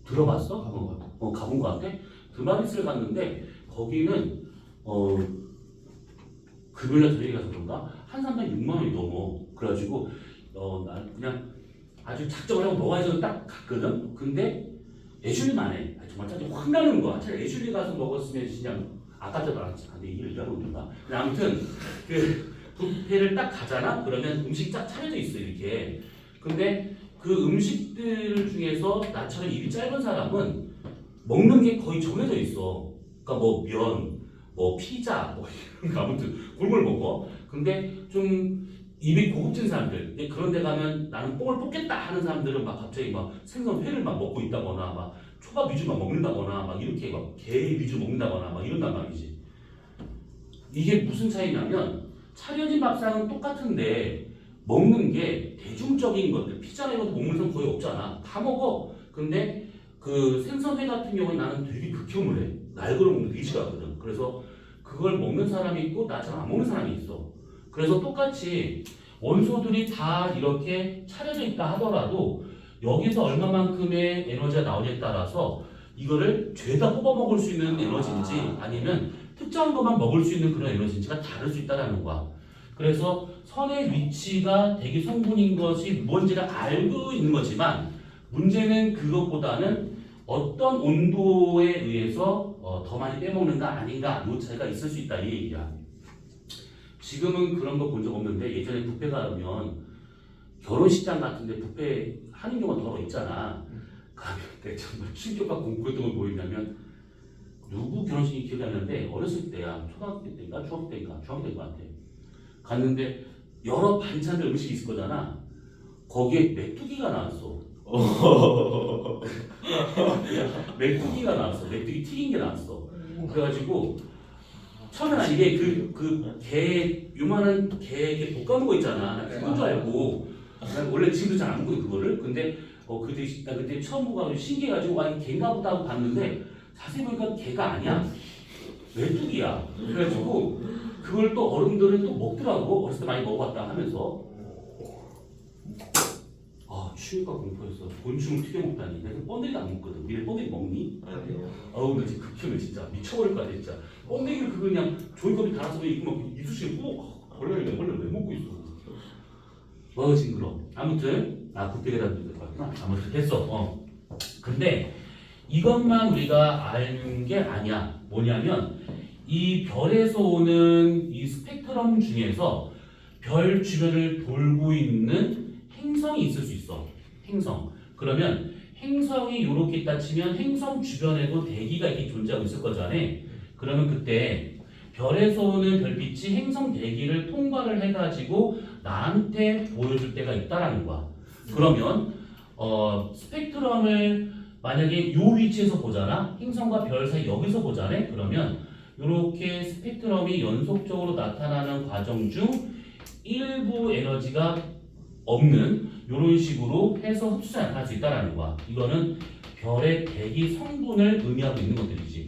들어봤어? 가본 것 같아. 가본 거 같아? 드마리스를 갔는데 거기는 금요일날 저녁에 가서 그런가? 한 사람당 6만 원이 넘어. 그래가지고 난 그냥 아주 작정을 하고 먹어야지 딱 갔거든? 근데 애슐리만 해. 정말 짜증 확 나는 거야. 차라리 애슐리 가서 먹었으면 그냥 아까도 말했지. 근데 이게 얘기하고 있는가? 아무튼 그 뷔페를 딱 가잖아? 그러면 음식이 딱 차려져 있어 이렇게. 근데 그 음식들 중에서 나처럼 입이 짧은 사람은 먹는 게 거의 정해져 있어. 그러니까 뭐 면, 뭐 피자, 뭐 이런 거 아무튼 골골 먹어. 근데 좀 입이 고급진 사람들, 그런 데 가면 나는 뽕을 뽑겠다 하는 사람들은 막 갑자기 막 생선회를 막 먹고 있다거나 막 초밥 위주 막 먹는다거나 막 이렇게 막 게 위주 먹는다거나 막 이런단 말이지. 이게 무슨 차이냐면 차려진 밥상은 똑같은데 먹는 게 대중적인 것들, 피자나 이런 거 먹는 사람 거의 없잖아. 다 먹어. 근데 그 생선회 같은 경우는 나는 되게 극혐을 해. 날거를 먹는 게 싫어하거든. 그래서 그걸 먹는 사람이 있고 나처럼 안 먹는 사람이 있어. 그래서 똑같이 원소들이 다 이렇게 차려져 있다 하더라도 여기서 얼마만큼의 에너지가 나오냐에 따라서 이거를 죄다 뽑아 먹을 수 있는 에너지인지 아니면 특정한 것만 먹을 수 있는 그런 에너지인지가 다를 수 있다는 거야. 그래서 선의 위치가 대기 성분인 것이 뭔지를 알고 있는 거지만 문제는 그것보다는 어떤 온도에 의해서 더 많이 빼먹는가 아닌가 이 차이가 있을 수 있다 이 얘기야. 지금은 그런 거 본 적 없는데 예전에 뷔페 가면 결혼식장 같은데 뷔페 하는 경우가 더러 있잖아. 가면 내가 정말 충격과 공포했던 걸 보이냐면 누구 결혼식이 기억이 안 나는데 어렸을 때야. 초등학교 때인가 중학교 때인가 중학교 때인 것 같아. 갔는데 여러 반찬들 음식이 있을 거잖아. 거기에 메뚜기가 나왔어. 메뚜기가 나왔어. 메뚜기 튀긴 게 나왔어. 그래가지고 처음에는 이게 게 요만한 게 볶아놓은 거 있잖아. 나 그건 줄 알고 난 원래 지금도 잘 안 먹거든 그거를. 근데 나 그때 처음 보고 신기해가지고 와 이게 개인가 보다 하고 봤는데 자세히 보니까 개가 아니야. 메뚜기야. 그래가지고 그걸 또 어른들은 또 먹더라고. 어렸을 때 많이 먹어봤다 하면서 추위가 공포였어. 곤충을 튀겨 먹다니. 내가 번데기도 안 먹거든. 니네 번데기 먹니? 아니요. 나 진짜 극혐해 진짜. 미쳐버릴 것 같아 진짜. 번데기를 그거 그냥 종이컵에 달아서 이거 막 이쑤시개 꼭 원래 왜 먹고 있어. 징그러. 아무튼 굿대기다 될것 같구나. 아무튼 됐어. 근데 이것만 우리가 아는 게 아니야. 뭐냐면 이 별에서 오는 이 스펙트럼 중에서 별 주변을 돌고 있는 행성이 있을 수 있어. 행성. 그러면 행성이 이렇게 있다 치면 행성 주변에도 대기가 이렇게 존재하고 있을 거잖아. 그러면 그때 별에서 오는 별빛이 행성 대기를 통과를 해가지고 나한테 보여줄 때가 있다라는 거야. 그러면 스펙트럼을 만약에 요 위치에서 보잖아. 행성과 별 사이 여기서 보잖아. 그러면 이렇게 스펙트럼이 연속적으로 나타나는 과정 중 일부 에너지가 없는 이런 식으로 해서 흡수가 나타날 수 있다는 거야. 이거는 별의 대기 성분을 의미하고 있는 것들이지.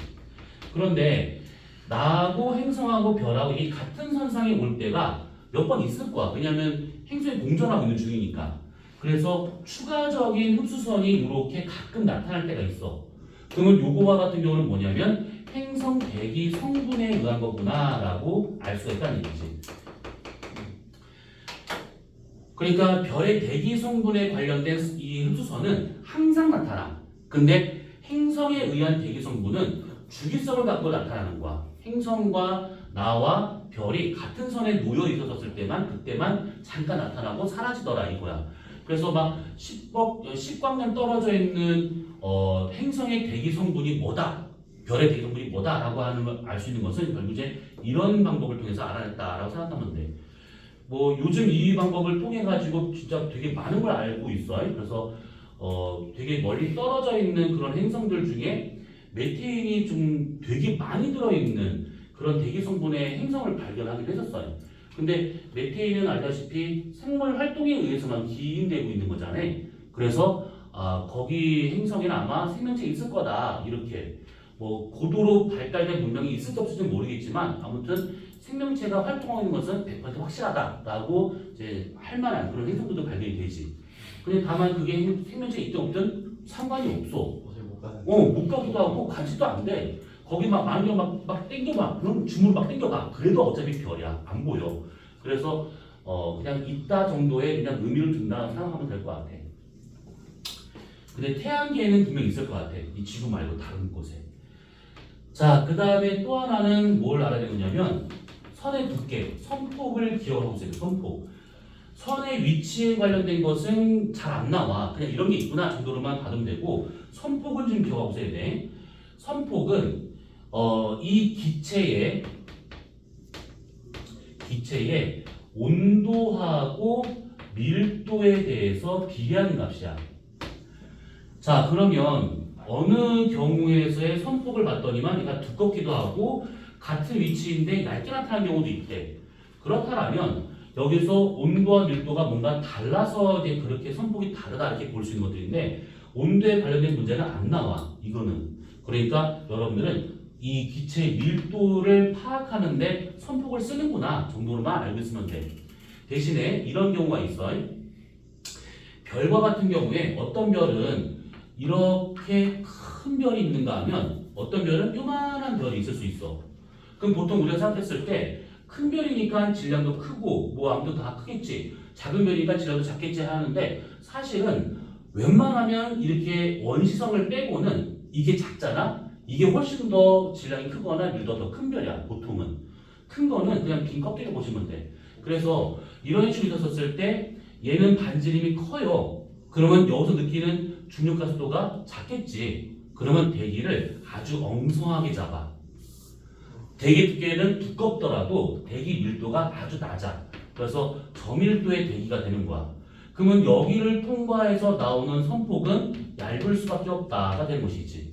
그런데 나하고 행성하고 별하고 이게 같은 선상에 올 때가 몇 번 있을 거야. 왜냐하면 행성이 공전하고 있는 중이니까. 그래서 추가적인 흡수선이 이렇게 가끔 나타날 때가 있어. 그러면 요거와 같은 경우는 뭐냐면 행성 대기 성분에 의한 거구나라고 알 수가 있다는 얘기지. 그러니까 별의 대기 성분에 관련된 이 흡수선은 항상 나타나. 근데 행성에 의한 대기 성분은 주기성을 갖고 나타나는 거야. 행성과 나와 별이 같은 선에 놓여 있었을 때만 그때만 잠깐 나타나고 사라지더라 이거야. 그래서 막 10광년 떨어져 있는 행성의 대기 성분이 뭐다, 별의 대기 성분이 뭐다라고 하는 걸 알 수 있는 것은 결국 이제 이런 방법을 통해서 알아냈다라고 생각하면 돼. 뭐 요즘 이 방법을 통해 가지고 진짜 되게 많은 걸 알고 있어. 그래서 되게 멀리 떨어져 있는 그런 행성들 중에 메테인이 좀 되게 많이 들어있는 그런 대기 성분의 행성을 발견하기도 했었어요. 근데 메테인은 알다시피 생물 활동에 의해서만 기인되고 있는 거잖아요. 그래서 거기 행성에는 아마 생명체 있을 거다 이렇게 뭐 고도로 발달된 문명이 있을지 없을지 모르겠지만 아무튼 생명체가 활동하고 있는 것은 100% 확실하다라고 이제 할 만한 그런 행성들도 발견이 되지. 근데 다만 그게 생명체 있든 없든 상관이 없어. 못 가기도 하고 가지도 안 돼. 거기 막 만약 막 땡겨봐. 그럼 줌으로 막 땡겨봐. 그래도 어차피 별이야. 안 보여. 그래서 그냥 있다 정도의 그냥 의미를 둔다 생각하면 될 것 같아. 근데 태양계에는 분명 있을 것 같아. 이 지구 말고 다른 곳에. 자, 그 다음에 또 하나는 뭘 알아야 되느냐면 선의 두께, 선폭을 기억하고 있어요. 선폭. 선의 위치에 관련된 것은 잘 안 나와. 그냥 이런 게 있구나 정도로만 받으면 되고 선폭을 좀 기억하고 있어야 돼. 선폭은 이 기체의 온도하고 밀도에 대해서 비례하는 값이야. 자, 그러면 어느 경우에서의 선폭을 봤더니만 얘가 두껍기도 하고 같은 위치인데 얇게 나타나는 경우도 있대. 그렇다면 여기서 온도와 밀도가 뭔가 달라서 이제 그렇게 선폭이 다르다 이렇게 볼 수 있는 것들인데 온도에 관련된 문제는 안 나와. 이거는. 그러니까 여러분들은 이 기체의 밀도를 파악하는데 선폭을 쓰는구나 정도로만 알고 있으면 돼. 대신에 이런 경우가 있어. 별과 같은 경우에 어떤 별은 이렇게 큰 별이 있는가 하면 어떤 별은 요만한 별이 있을 수 있어. 그럼 보통 우리가 생각했을 때 큰 별이니까 질량도 크고 뭐 아무튼 다 크겠지. 작은 별이니까 질량도 작겠지 하는데 사실은 웬만하면 이렇게 원시성을 빼고는 이게 작잖아. 이게 훨씬 더 질량이 크거나 밀도가 더 큰 별이야. 보통은. 큰 거는 그냥 빈 껍데기 보시면 돼. 그래서 이런 식으로 있었을 때 얘는 반지름이 커요. 그러면 여기서 느끼는 중력가속도가 작겠지. 그러면 대기를 아주 엉성하게 잡아. 대기 두께는 두껍더라도 대기 밀도가 아주 낮아. 그래서 저밀도의 대기가 되는 거야. 그러면 여기를 통과해서 나오는 선폭은 얇을 수밖에 없다가 되는 것이지.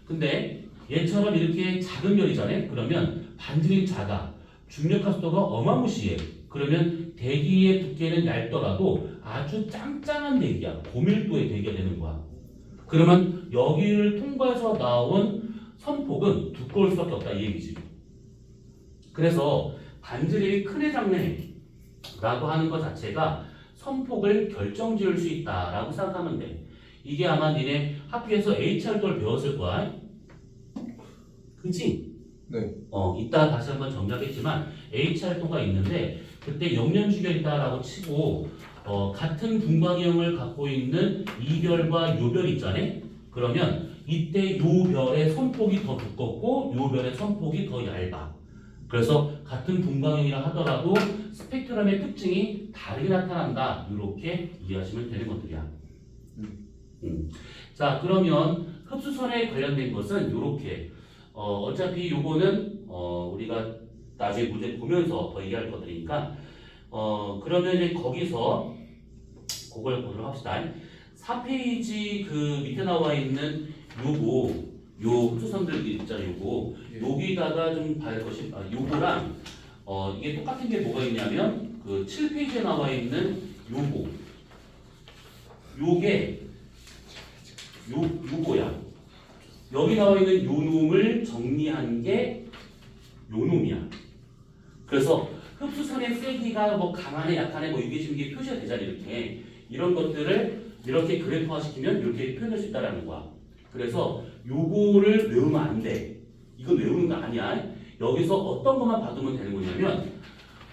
근데 얘처럼 이렇게 작은 별이잖아요. 그러면 반지름이 작아. 중력가속도가 어마무시해. 그러면 대기의 두께는 얇더라도 아주 짱짱한 대기야. 고밀도의 대기가 되는 거야. 그러면 여기를 통과해서 나온 선폭은 두꺼울 수밖에 없다 이 얘기지. 그래서 반지름이 크네 작네라고 하는 것 자체가 선폭을 결정지을 수 있다라고 생각하면 돼. 이게 아마 니네 학교에서 HR도를 배웠을 거야. 그치? 네. 이따 다시 한번 정리하겠지만 HR도가 있는데 그때 영년주결이다라고 치고 같은 분광형을 갖고 있는 이 별과 요 별이 있잖아요. 그러면 이때 요 별의 선폭이 더 두껍고 요 별의 선폭이 더 얇아. 그래서 같은 분광형이라 하더라도 스펙트럼의 특징이 다르게 나타난다. 이렇게 이해하시면 되는 것들이야. 자, 그러면 흡수선에 관련된 것은 이렇게 어차피 요거는 우리가 나중에 문제 보면서 더 얘기할 것들이니까 그러면 이제 거기서 그걸 보도록 합시다. 4페이지 그 밑에 나와 있는 요 흡수선들 있잖아요. 여기다가 좀 봐야 것이 요거랑 이게 똑같은 게 뭐가 있냐면 그 7페이지에 나와 있는 요게 요거야. 여기 나와 있는 요 놈을 정리한 게 요 놈이야. 그래서 흡수선의 세기가 뭐 강하네 약하네 뭐 이게 지금 이게 표시가 되잖아. 이렇게 이런 것들을 이렇게 그래프화 시키면 이렇게 표현할 수 있다라는 거야. 그래서 요거를 외우면 안 돼. 이건 외우는 거 아니야. 여기서 어떤 것만 받으면 되는 거냐면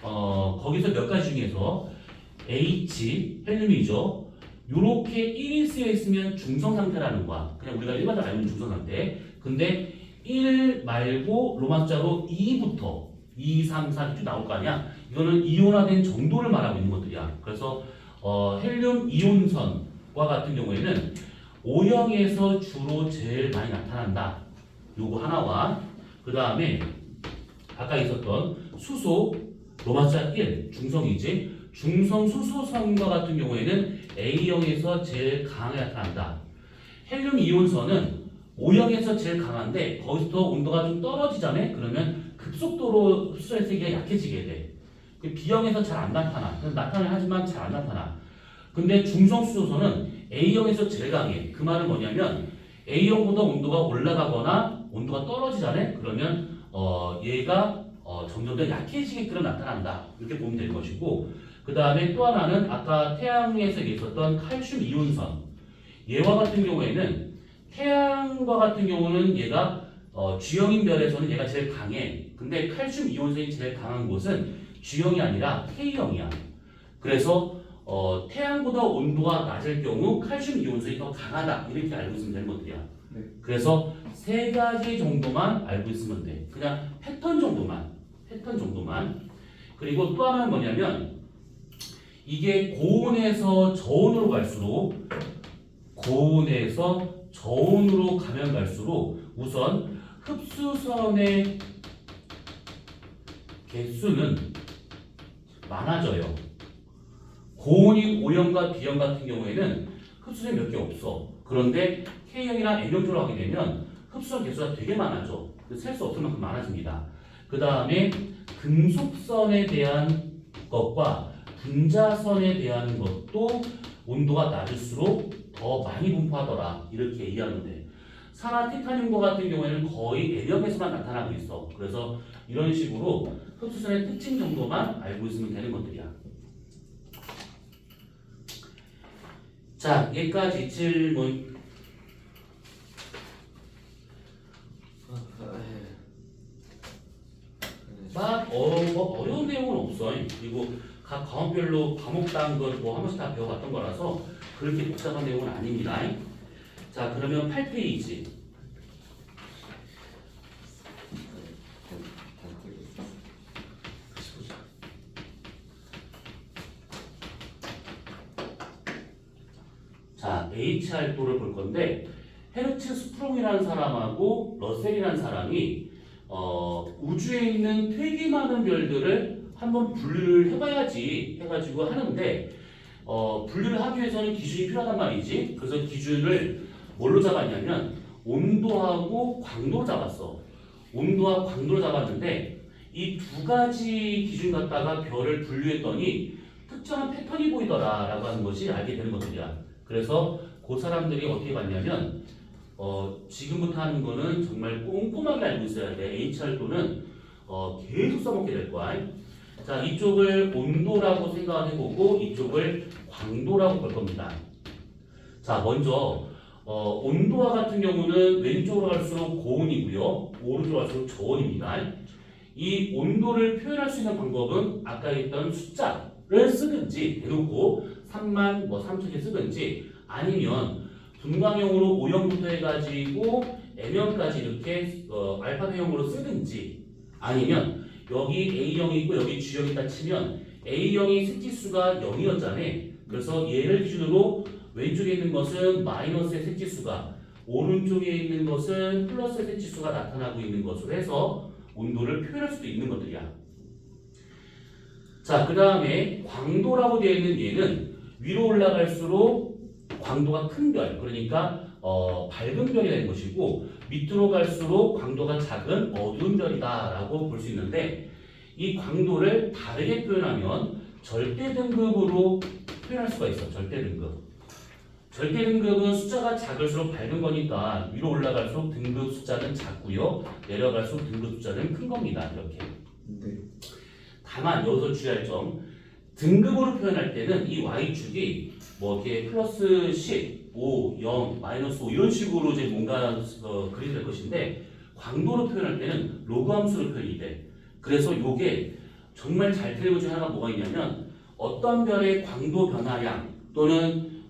거기서 몇 가지 중에서 H 헬륨이죠. 요렇게 1이 쓰여 있으면 중성 상태라는 거야. 그냥 우리가 일반적으로 알고 있는 중성 상태. 근데 1 말고 로마자로 2부터 2, 3, 4 쭉 나올 거 아니야. 이거는 이온화된 정도를 말하고 있는 것들이야. 그래서 헬륨 이온선과 같은 경우에는 O형에서 주로 제일 많이 나타난다. 요거 하나와 그 다음에 아까 있었던 수소 로마자 1 중성이지. 중성 수소선과 같은 경우에는 A형에서 제일 강하게 나타난다. 헬륨 이온선은 O형에서 제일 강한데 거기서 온도가 좀 떨어지잖아요. 그러면 급속도로 흡수의 세기가 약해지게 돼. B형에서 잘 안 나타나. 나타나긴 하지만 잘 안 나타나. 근데 중성 수소선은 A형에서 제일 강해. 그 말은 뭐냐면 A형보다 온도가 올라가거나 온도가 떨어지잖아요. 그러면 얘가 점점 더 약해지게끔 나타난다. 이렇게 보면 될 것이고 그 다음에 또 하나는 아까 태양에서 있었던 칼슘 이온선. 얘와 같은 경우에는 태양과 같은 경우는 얘가 G형인 별에서는 얘가 제일 강해. 근데 칼슘 이온선이 제일 강한 곳은 G형이 아니라 K형이야. 그래서 태양보다 온도가 낮을 경우 칼슘 이온선이 더 강하다. 이렇게 알고 있으면 되는 것들이야. 네. 그래서 세 가지 정도만 알고 있으면 돼. 그냥 패턴 정도만. 그리고 또 하나는 뭐냐면 이게 고온에서 저온으로 가면 갈수록 우선 흡수선의 개수는 많아져요. 고온인 O형과 B형 같은 경우에는 흡수선이 몇 개 없어. 그런데 K형이나 M형 쪽으로 하게 되면 흡수선 개수가 되게 많아져. 셀 수 없을 만큼 많아집니다. 그 다음에 금속선에 대한 것과 분자선에 대한 것도 온도가 낮을수록 더 많이 분포하더라. 이렇게 이해하면 돼. 산화 티타늄과 같은 경우에는 거의 M형에서만 나타나고 있어. 그래서 이런 식으로 흡수선의 특징 정도만 알고 있으면 되는 것들이야. 자, 여기까지 질문. 막 어려운 내용은 없어. 그리고 각 과목별로 과목당 뭐 한 번씩 다 배워봤던 거라서 그렇게 복잡한 내용은 아닙니다. 자, 그러면 8페이지. 자, HR도를 볼 건데 헤르츠 스프롱이라는 사람하고 러셀이라는 사람이 우주에 있는 되게 많은 별들을 한번 분류를 해봐야지 해가지고 하는데 분류를 하기 위해서는 기준이 필요하단 말이지. 그래서 기준을 뭘로 잡았냐면 온도하고 광도로 잡았어. 온도와 광도로 잡았는데 이 두 가지 기준 갖다가 별을 분류했더니 특정한 패턴이 보이더라라고 하는 것이 알게 되는 것들이야. 그래서 그 사람들이 어떻게 봤냐면 지금부터 하는 거는 정말 꼼꼼하게 알고 있어야 돼. HR도는 계속 써먹게 될 거야. 자, 이쪽을 온도라고 생각을 해보고 이쪽을 광도라고 볼 겁니다. 자, 먼저 온도와 같은 경우는 왼쪽으로 갈수록 고온이고요. 오른쪽으로 갈수록 저온입니다. 이 온도를 표현할 수 있는 방법은 아까 했던 숫자를 쓰든지 대놓고 3만 3천에 쓰든지 아니면 분광형으로 O형부터 해가지고 M형까지 이렇게 알파벳형으로 쓰든지 아니면 여기 A형이 있고 여기 G형이 있다 치면 A형이 색지수가 0이었잖아요. 그래서 얘를 기준으로 왼쪽에 있는 것은 마이너스의 색지수가, 오른쪽에 있는 것은 플러스의 색지수가 나타나고 있는 것으로 해서 온도를 표현할 수도 있는 것들이야. 자, 그 다음에 광도라고 되어 있는 얘는 위로 올라갈수록 광도가 큰 별, 그러니까 밝은 별이 되는 것이고, 밑으로 갈수록 광도가 작은 어두운 별이다 라고 볼 수 있는데, 이 광도를 다르게 표현하면 절대 등급으로 표현할 수가 있어. 절대 등급. 절대 등급은 숫자가 작을수록 밝은 거니까 위로 올라갈수록 등급 숫자는 작고요, 내려갈수록 등급 숫자는 큰 겁니다. 이렇게. 네. 다만 여기서 주의할 점, 등급으로 표현할 때는 이 y축이 뭐 이렇게 플러스 10, 5, 0, 마이너스 5 이런 식으로 이제 뭔가 그리게 될 것인데, 광도로 표현할 때는 로그 함수로 표현이 돼. 그래서 요게 정말 잘 틀린 것 중에 하나가 뭐가 있냐면, 어떤 별의 광도 변화량 또는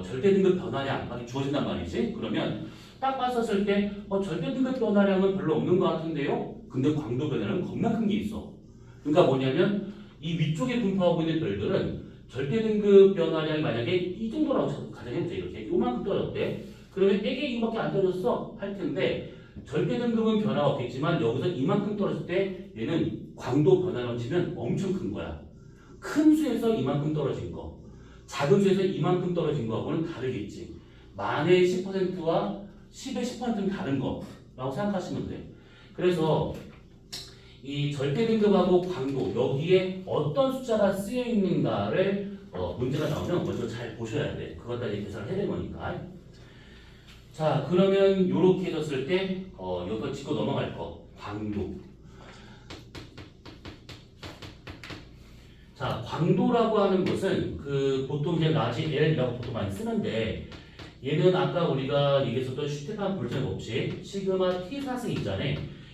절대 등급 변화량이 주어진단 말이지. 그러면 딱 봤었을 때 절대 등급 변화량은 별로 없는 것 같은데요? 근데 광도 변화량은 겁나 큰 게 있어. 그러니까 뭐냐면 이 위쪽에 분포하고 있는 별들은 절대 등급 변화량이 만약에 이 정도라고 가정해보자. 이렇게 요만큼 떨어졌대. 그러면 에게 이거밖에 안 떨어졌어 할 텐데, 절대 등급은 변화가 없겠지만 여기서 이만큼 떨어질 때 얘는 광도 변화량 치면 엄청 큰 거야. 큰 수에서 이만큼 떨어진 거, 작은 수에서 이만큼 떨어진 거하고는 다르겠지. 만의 10%와 10의 10%는 다른 거라고 생각하시면 돼. 그래서 이 절대 등급하고 광도, 여기에 어떤 숫자가 쓰여 있는가를 문제가 나오면 먼저 잘 보셔야 돼. 그것 따위 계산을 해야 되는 거니까. 자, 그러면 요렇게 해줬을 때 여기서 짚고 넘어갈 거, 광도. 자, 광도라고 하는 것은 보통 이제 라지 L이라고 보통 많이 쓰는데, 얘는 아까 우리가 얘기했었던 슈테판 볼트의 법칙 시그마 T 사승 있잖아.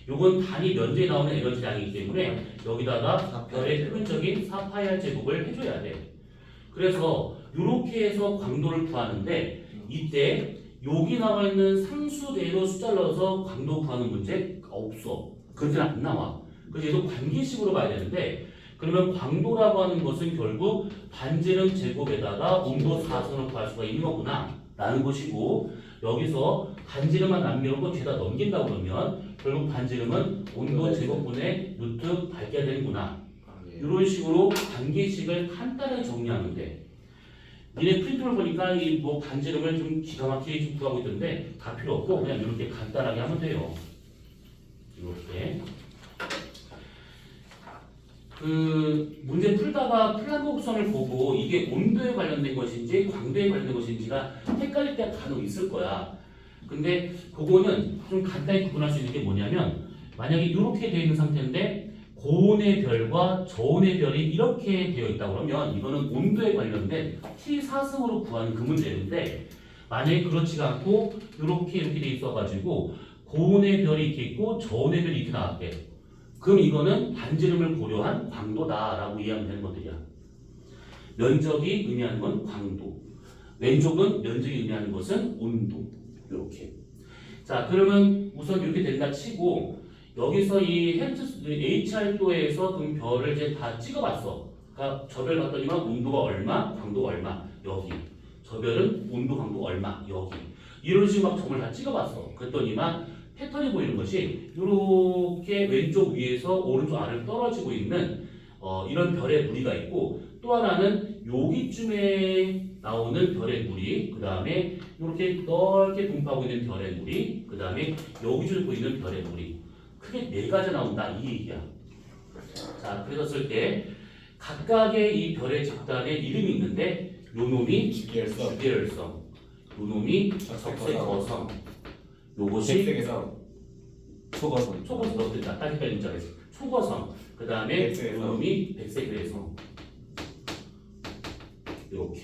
요건 단위 면적에 나오는 에너지량이기 때문에 여기다가 별의 표면적인 4파이R 제곱을 해줘야 돼. 그래서 요렇게 해서 광도를 구하는데, 이때 여기 나와 있는 상수대로 숫자를 넣어서 광도 구하는 문제 없어. 그렇게는 안 나와. 그래서 얘도 관계식으로 봐야 되는데, 그러면 광도라고 하는 것은 결국 반지름 제곱에다가 온도 사선을 구할 수가 있는 거구나 라는 것이고, 여기서 반지름만 남겨놓고 죄다 넘긴다 그러면 결국 반지름은 온도 제곱분의 루트 밝게 되는구나. 이런 식으로 관계식을 간단하게 정리하면 돼. 니네 프린트를 보니까 이 뭐 반지름을 좀 기가 막히게 좀 구하고 있던데 다 필요 없고 그냥 이렇게 간단하게 하면 돼요. 이렇게. 문제 풀다가 플랑크 곡선을 보고 이게 온도에 관련된 것인지 광도에 관련된 것인지가 헷갈릴 때가 간혹 있을 거야. 근데 그거는 좀 간단히 구분할 수 있는 게 뭐냐면, 만약에 이렇게 되어 있는 상태인데 고온의 별과 저온의 별이 이렇게 되어 있다 그러면 이거는 온도에 관련된 T4승으로 구하는 그 문제인데, 만약에 그렇지가 않고 이렇게 돼 있어가지고 고온의 별이 이렇게 있고 저온의 별이 이렇게 나왔대. 그럼 이거는 반지름을 고려한 광도다라고 이해하면 되는 것들이야. 면적이 의미하는 건 광도, 왼쪽은 면적이 의미하는 것은 온도. 이렇게. 자, 그러면 우선 이렇게 된다 치고, 여기서 이 HR도에서 그 별을 이제 다 찍어봤어. 그러니까 저 별 봤더니만 온도가 얼마, 광도가 얼마, 여기. 저 별은 온도, 광도 얼마, 여기. 이런 식으로 막 점을 다 찍어봤어. 그랬더니만 패턴이 보이는 것이 이렇게 왼쪽 위에서 오른쪽 아래로 떨어지고 있는 이런 별의 무리가 있고, 또 하나는 여기쯤에 나오는 별의 무리, 그 다음에 이렇게 넓게 분포하고 있는 별의 무리, 그 다음에 여기쯤에 보이는 별의 무리. 크게 네 가지 나온다 이 얘기야. 자, 그랬을 때 각각의 이 별의 집단에 이름이 있는데, 요 놈이 주계열성, 요 놈이 적색거성, 요것이 백색에서 초거성. 초거성, 너들 낯다리 깔린 줄 알았어. 초거성, 그 다음에 백색에서. 요 놈이 백색에서. 이렇게.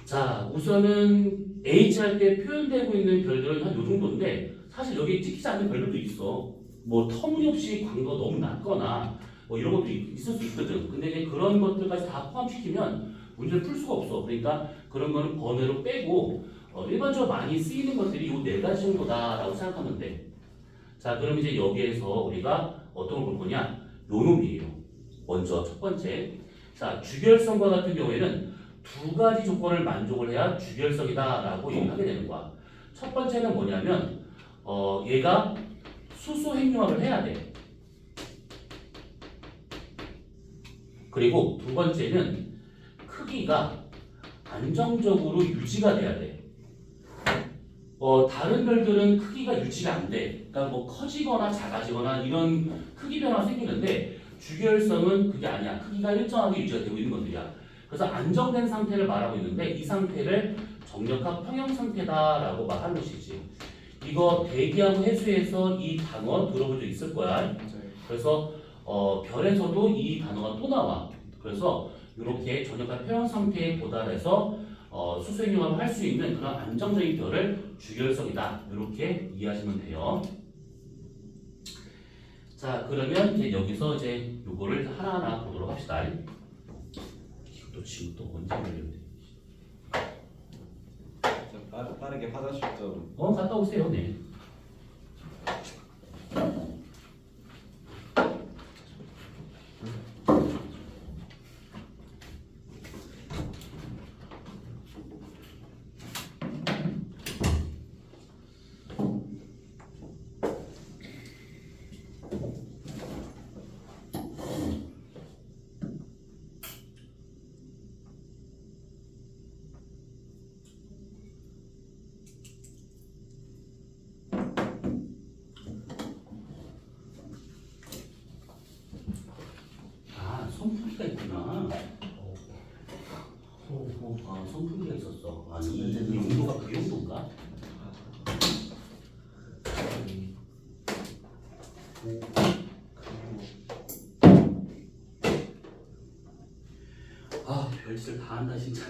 자, 우선은 H 할 때 표현되고 있는 별들은 한 요 정도인데, 사실 여기 찍히지 않는 별들도 있어. 뭐 터무니없이 광도가 너무 낮거나 뭐 이런 것도 있을 수 있거든. 근데 이제 그런 것들까지 다 포함시키면 문제를 풀 수가 없어. 그러니까 그런 거는 번외로 빼고 일반적으로 많이 쓰이는 것들이 이 네 가지 정도다라고 생각하면 돼. 자, 그럼 이제 여기에서 우리가 어떤 걸 볼 거냐? 요 놈이에요. 먼저 첫 번째. 자, 주결성과 같은 경우에는 두 가지 조건을 만족을 해야 주결성이다라고 얘기하게 되는 거야. 첫 번째는 뭐냐면 얘가 수소 핵융합을 해야 돼. 그리고 두 번째는 크기가 안정적으로 유지가 돼야 돼. 다른 별들은 크기가 유지가 안 돼. 그러니까 뭐 커지거나 작아지거나 이런 크기 변화가 생기는데 주결성은 그게 아니야. 크기가 일정하게 유지가 되고 있는 것들이야. 그래서 안정된 상태를 말하고 있는데 이 상태를 정력합 평형 상태다라고 말하는 것이지. 이거 대기하고 해수에서 이 단어 들어본 적 있을 거야. 그래서 별에서도 이 단어가 또 나와. 그래서 이렇게 정력합 평형 상태에 도달해서 수소 핵융합을 할 수 있는 그런 안정적인 별을 주결성이다. 이렇게 이해하시면 돼요. 자, 그러면 이제 여기서 이제 요거를 하나하나 보도록 합시다. 이것도 지금 또 언제 걸렸는데? 빠르게 화장실 좀. 갔다 오세요. 네. 선풍기가 있구나. 선풍기가 있었어. 아니, 이 용도가 그 용도인가? 별짓을 다 한다 진짜.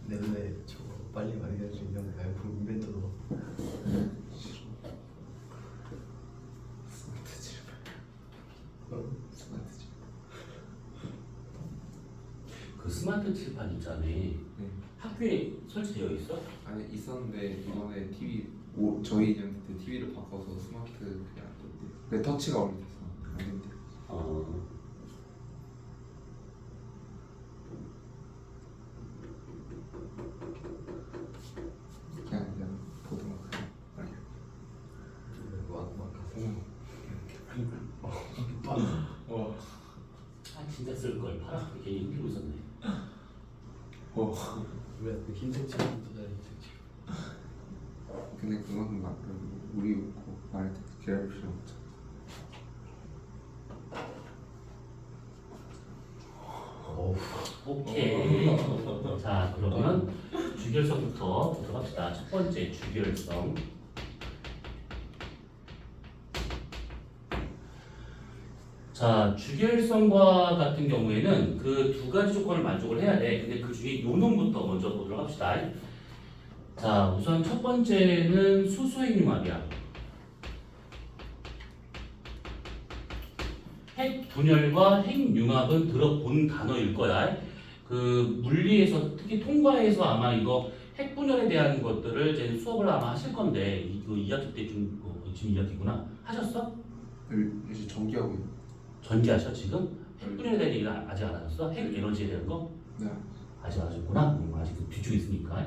넬레 저거 빨리 말해줄 수 있는 얇은 인벤터도. 스마트 칠판. 스마트 칠판. 그 스마트 칠판 있잖아. 학교에 설치되어 있어? 아니 있었는데 이번에 저희 이년 때 TV를 바꿔서 스마트 그게 안 된대요. 근데 터치가 원래 돼서 안 된대요. 그냥 보드만 그냥 아니야. 진짜 쓸걸. 파랗게 괜히 힘들고 있었네. 왜그 흰색 칠판부터 다 흰색 칠판. 근데 그만큼 막 우리 웃고 말할 때 기다릴 필요 없죠. 오케이. 자, 그러면 주결성부터 보도록 합시다. 첫 번째 주결성. 자, 주결성과 같은 경우에는 그 두 가지 조건을 만족을 해야 돼. 근데 그 중에 요 놈부터 먼저 보도록 합시다. 자, 우선 첫 번째는 수소 핵융합이야. 핵분열과 핵융합은 들어본 단어일 거야. 그 물리에서 특히 통과에서 아마 이거 핵분열에 대한 것들을 이제 수업을 아마 하실 건데 이거 2학기 때 지금 2학기구나. 하셨어? 이제 전기하고 있는. 전기하셔 지금? 핵분열에 대한 얘기는 아직 안 하셨어? 핵 에너지에 대한 거? 네. 아직 안 하셨구나. 아직 그 뒤쪽에 있으니까.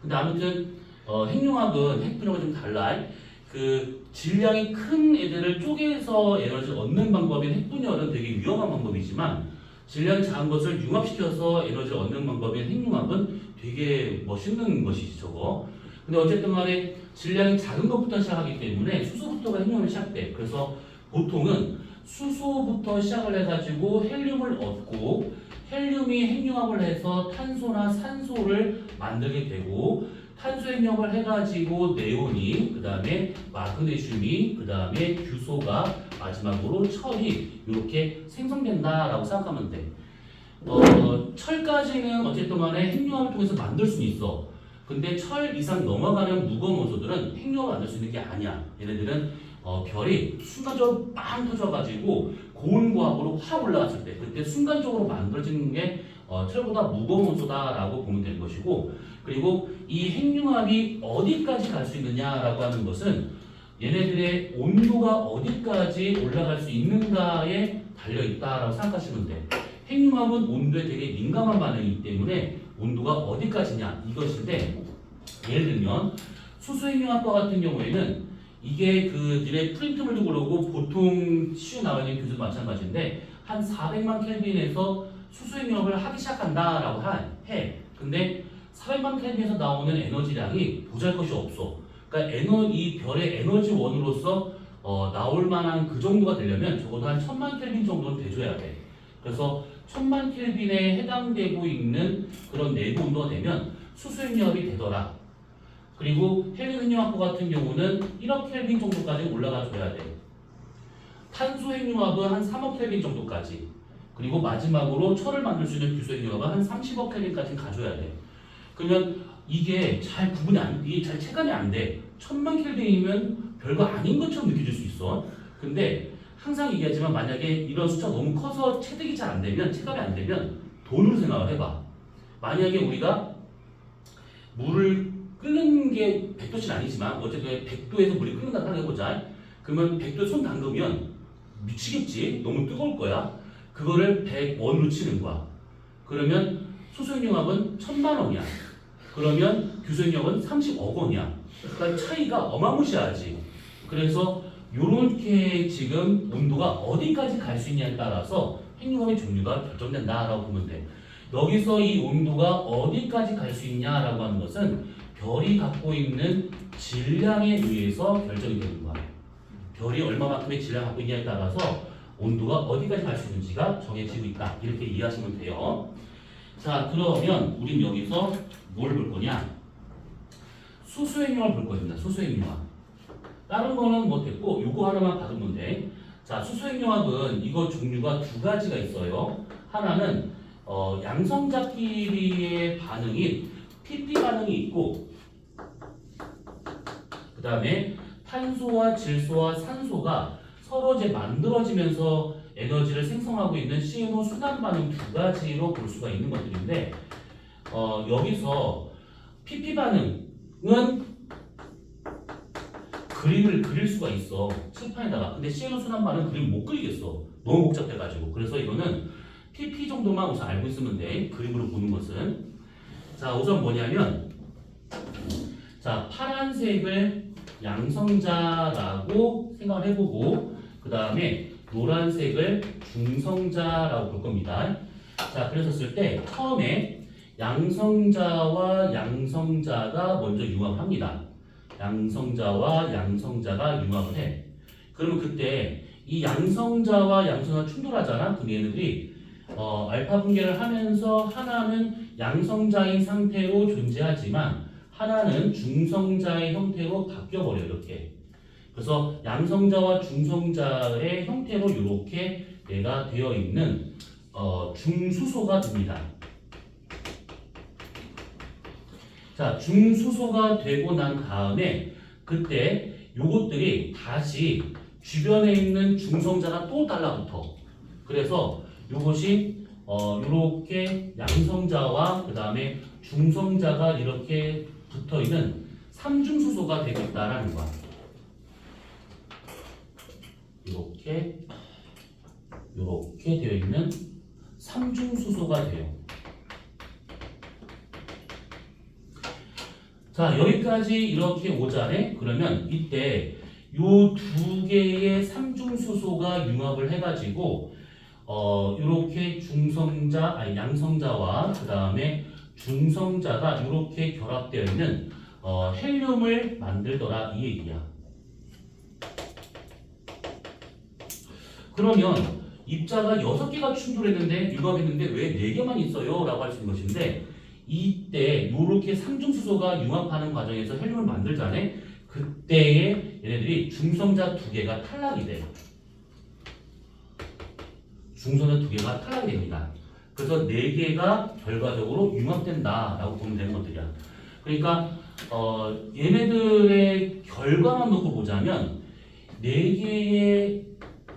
근데 아무튼 핵융합은 핵분열과 좀 달라. 그 질량이 큰 애들을 쪼개서 에너지를 얻는 방법인 핵분열은 되게 위험한 방법이지만 질량이 작은 것을 융합시켜서 에너지를 얻는 방법인 핵융합은 되게 멋있는 것이지 저거. 근데 어쨌든 간에 질량이 작은 것부터 시작하기 때문에 수소부터가 핵융합이 시작돼. 그래서 보통은 수소부터 시작을 해가지고 헬륨을 얻고 헬륨이 핵융합을 해서 탄소나 산소를 만들게 되고 탄소 핵융합을 해가지고 네온이, 그 다음에 마그네슘이, 그 다음에 규소가 마지막으로 철이 이렇게 생성된다라고 생각하면 돼. 철까지는 어쨌든 간에 핵융합을 통해서 만들 수는 있어. 근데 철 이상 넘어가는 무거운 원소들은 핵융합을 만들 수 있는 게 아니야. 얘네들은 별이 순간적으로 빵 터져가지고 고온과학으로 확 올라갔을 때 그때 순간적으로 만들어지는 게 철보다 무거운 원소다라고 보면 되는 것이고, 그리고 이 핵융합이 어디까지 갈 수 있느냐라고 하는 것은 얘네들의 온도가 어디까지 올라갈 수 있는가에 달려있다라고 생각하시면 돼. 핵융합은 온도에 되게 민감한 반응이기 때문에 온도가 어디까지냐 이것인데, 예를 들면 수소핵융합과 같은 경우에는 이게 그 니네 프린트물도 그러고 보통 시험 나와 있는 교수도 마찬가지인데 한 400만 켈빈에서 수소핵융합을 하기 시작한다라고 해. 근데 400만 켈빈에서 나오는 에너지량이 보잘것이 없어. 그러니까 이 별의 에너지원으로서 나올 만한 그 정도가 되려면 적어도 한 1000만 켈빈 정도는 돼줘야 돼. 그래서 1000만 켈빈에 해당되고 있는 그런 내부 온도가 되면 수소핵융합이 되더라. 그리고 헬륨핵융합과 같은 경우는 1억 켈빈 정도까지 올라가 줘야 돼. 탄소핵융합은 한 3억 켈빈 정도까지. 그리고 마지막으로 철을 만들 수 있는 규소핵융합은 한 30억 켈빈까지 가줘야 돼. 그러면 이게 잘 구분이 이게 잘 체감이 안 돼. 1000만 켈빈이면 별거 아닌 것처럼 느껴질 수 있어. 근데 항상 얘기하지만 만약에 이런 숫자가 너무 커서 체득이 잘 안 되면, 체감이 안 되면 돈으로 생각을 해봐. 만약에 우리가 물을 끓는 게 100도씨는 아니지만 어쨌든 100도에서 물이 끓는다고 해보자. 그러면 100도에 손 담그면 미치겠지. 너무 뜨거울 거야. 그거를 100원으로 치는 거야. 그러면 수소핵융합은 1000만 원이야. 그러면 규소핵융합은 30억 원이야. 그러니까 차이가 어마무시하지. 그래서 요렇게 지금 온도가 어디까지 갈 수 있냐에 따라서 핵융합의 종류가 결정된다라고 보면 돼. 여기서 이 온도가 어디까지 갈 수 있냐라고 하는 것은 별이 갖고 있는 질량에 의해서 결정이 되는 거야. 별이 얼마만큼의 질량을 갖고 있냐에 따라서 온도가 어디까지 갈 수 있는지가 정해지고 있다. 이렇게 이해하시면 돼요. 자, 그러면 우린 여기서 뭘 볼 거냐? 수소핵융합을 볼 겁니다. 수소핵융합. 다른 거는 뭐 됐고 요거 하나만 받으면 돼. 자, 수소핵융합은 이거 종류가 두 가지가 있어요. 하나는 양성자끼리의 반응인 PP 반응이 있고, 그 다음에 탄소와 질소와 산소가 서로 이제 만들어지면서 에너지를 생성하고 있는 CNO 순환 반응 두 가지로 볼 수가 있는 것들인데, 여기서 PP 반응은 그림을 그릴 수가 있어, 칠판에다가. 근데 CNO 순환 반응 그림 못 그리겠어. 너무 복잡해가지고. 그래서 이거는 PP 정도만 우선 알고 있으면 돼. 그림으로 보는 것은. 자, 우선 뭐냐면, 자, 파란색을 양성자라고 생각을 해보고, 그 다음에 노란색을 중성자라고 볼 겁니다. 자, 그랬었을 때 처음에 양성자와 양성자가 먼저 융합합니다. 양성자와 양성자가 융합을 해. 그러면 그때 이 양성자와 양성자가 충돌하잖아. 그럼 얘네들이 알파 분계를 하면서 하나는 양성자인 상태로 존재하지만 하나는 중성자의 형태로 바뀌어버려요. 이렇게. 그래서 양성자와 중성자의 형태로 이렇게 얘가 되어 있는 중수소가 됩니다. 자, 중수소가 되고 난 다음에 그때 요것들이 다시 주변에 있는 중성자가 또 달라붙어. 그래서 요것이 요렇게 양성자와 그 다음에 중성자가 이렇게 붙어 있는 삼중수소가 되겠다라는 거야. 요렇게 되어 있는 삼중수소가 돼요. 자, 여기까지 이렇게 오자네. 그러면 이때 요 두 개의 삼중수소가 융합을 해가지고 요렇게 양성자와 그 다음에 중성자가 이렇게 결합되어 있는 헬륨을 만들더라, 이 얘기야. 그러면 입자가 6개가 충돌했는데 융합했는데 왜 4개만 있어요? 라고 할 수 있는 것인데, 이때 요렇게 삼중수소가 융합하는 과정에서 헬륨을 만들자네. 그때에 얘네들이 중성자 2개가 탈락이 돼요. 중성자 2개가 탈락이 됩니다. 그래서 4개가 결과적으로 융합된다라고 보면 되는 것들이야. 그러니까 얘네들의 결과만 놓고 보자면 4개의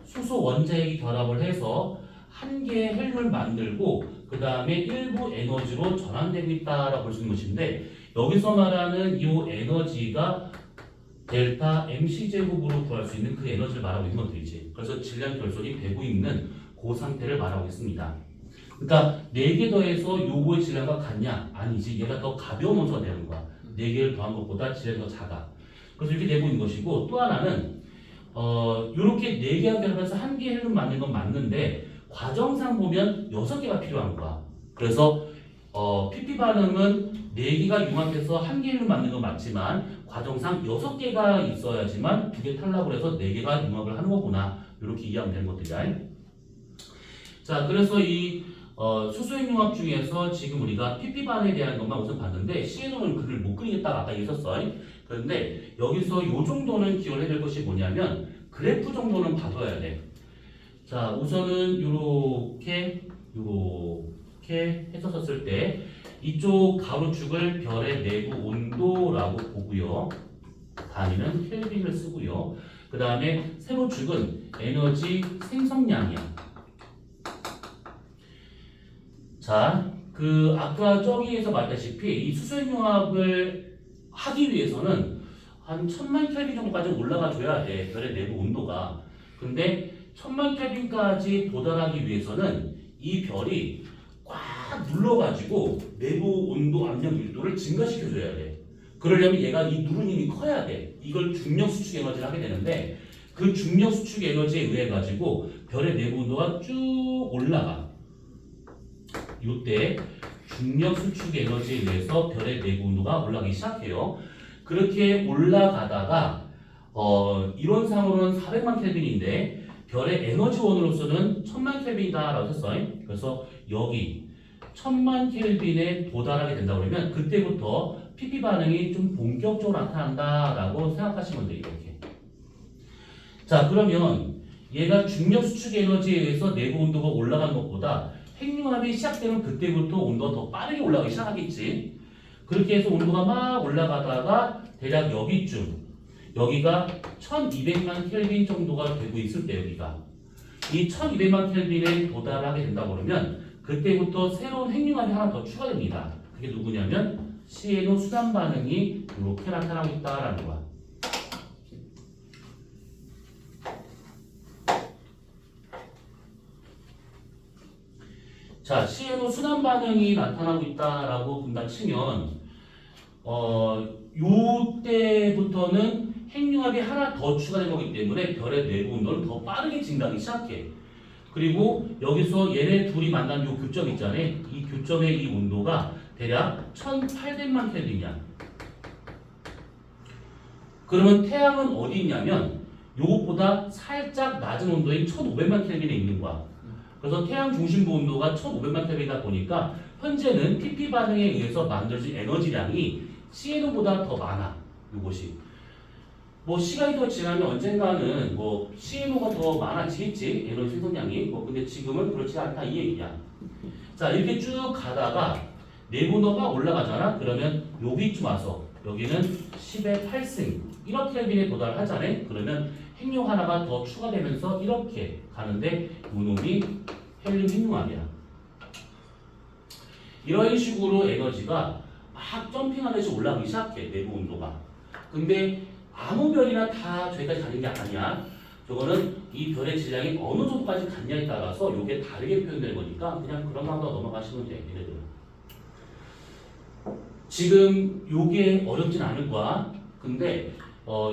수소 원자핵이 결합을 해서 한 개의 헬륨을 만들고 그 다음에 일부 에너지로 전환되고 있다라고 볼 수 있는 것인데, 여기서 말하는 이 에너지가 델타 mc제곱으로 구할 수 있는 그 에너지를 말하고 있는 것들이지. 그래서 질량 결손이 되고 있는 그 상태를 말하고 있습니다. 그러니까 4개 더해서 요거의 질량과 같냐? 아니지. 얘가 더 가벼운 원소가 되는 거야. 4개를 더한 것보다 질량이 더 작아. 그래서 이렇게 되고 있는 것이고, 또 하나는 요렇게 4개가 결합해서 1개 헬륨 만든 건 맞는데 과정상 보면 6개가 필요한 거야. 그래서 PP 반응은 4개가 융합해서 1개 헬륨 만든 건 맞지만 과정상 6개가 있어야지만 2개 탈락을 해서 4개가 융합을 하는 거구나. 이렇게 이해하면 되는 것들이야. 자, 그래서 이 수소액 융합 중에서 지금 우리가 PP 반응에 대한 것만 우선 봤는데 CNO는 글을 못 그리겠다고 아까 얘기했었어. 그런데 여기서 요 정도는 기억을 해야 될 것이 뭐냐면 그래프 정도는 봐둬야 돼. 자, 우선은 요렇게 했었을 때 이쪽 가로축을 별의 내부 온도라고 보고요. 단위는 켈빈을 쓰고요. 그 다음에 세로축은 에너지 생성량이야. 자, 아까 저기에서 말했다시피 이 수소액 융합을 하기 위해서는 한 1000만 켈빈 정도까지 올라가 줘야 돼. 별의 내부 온도가. 근데 1000만 켈빈까지 도달하기 위해서는 이 별이 꽉 눌러가지고 내부 온도 압력 밀도를 증가시켜줘야 돼. 그러려면 얘가 이 누른 힘이 커야 돼. 이걸 중력 수축 에너지를 하게 되는데 그 중력 수축 에너지에 의해 가지고 별의 내부 온도가 쭉 올라가. 이때 중력 수축 에너지에 의해서 별의 내부 온도가 올라가기 시작해요. 그렇게 올라가다가 이론상으로는 400만 켈빈인데 별의 에너지원으로서는 1000만 켈빈이다라고 했어요. 그래서 여기 1000만 켈빈에 도달하게 된다 그러면 그때부터 PP 반응이 좀 본격적으로 나타난다라고 생각하시면 돼요. 이렇게. 자, 그러면 얘가 중력 수축 에너지에 의해서 내부 온도가 올라가는 것보다 핵융합이 시작되면 그때부터 온도가 더 빠르게 올라가기 시작하겠지. 그렇게 해서 온도가 막 올라가다가 대략 여기쯤, 여기가 1200만 켈빈 정도가 되고 있을 때 여기가 이 1200만 켈빈에 도달하게 된다고 그러면 그때부터 새로운 핵융합이 하나 더 추가됩니다. 그게 누구냐면 CNO 수단 반응이 이렇게 나타나고 있다라는 거야. 자, CNO 순환 반응이 나타나고 있다라고 본다 치면 요때부터는 핵융합이 하나 더 추가된 거기 때문에 별의 내부 온도는 더 빠르게 증가하기 시작해. 그리고 여기서 얘네 둘이 만난 요 교점 있잖아요. 이 교점의 이 온도가 대략 1800만 켈빈이야. 그러면 태양은 어디 있냐면 요것보다 살짝 낮은 온도인 1500만 켈빈에 있는 거야. 그래서 태양 중심부 온도가 1500만 켈빈이다 보니까 현재는 PP 반응에 의해서 만들어진 에너지량이 CNO보다 더 많아. 이것이. 뭐 시간이 더 지나면 언젠가는 뭐 CNO가 더 많아지겠지. 에너지 생성량이. 근데 지금은 그렇지 않다 이 얘기야. 자, 이렇게 쭉 가다가 내부 온도가 올라가잖아. 그러면 여기쯤 와서 여기는 10의 8승 1억 켈빈에 도달하잖아요. 그러면 핵융 하나가 더 추가되면서 이렇게 가는데 이놈이 헬륨 핵융합이야. 이런 식으로 에너지가 막 점핑하듯이 올라가기 시작해. 내부 온도가. 근데 아무 별이나 다 저기까지 가는 게 아니야. 저거는 이 별의 질량이 어느 정도까지 갔냐에 따라서 이게 다르게 표현되는 거니까 그냥 그런 마음으로 넘어가시면 돼. 얘네들은. 지금 요게 어렵진 않을 거야. 근데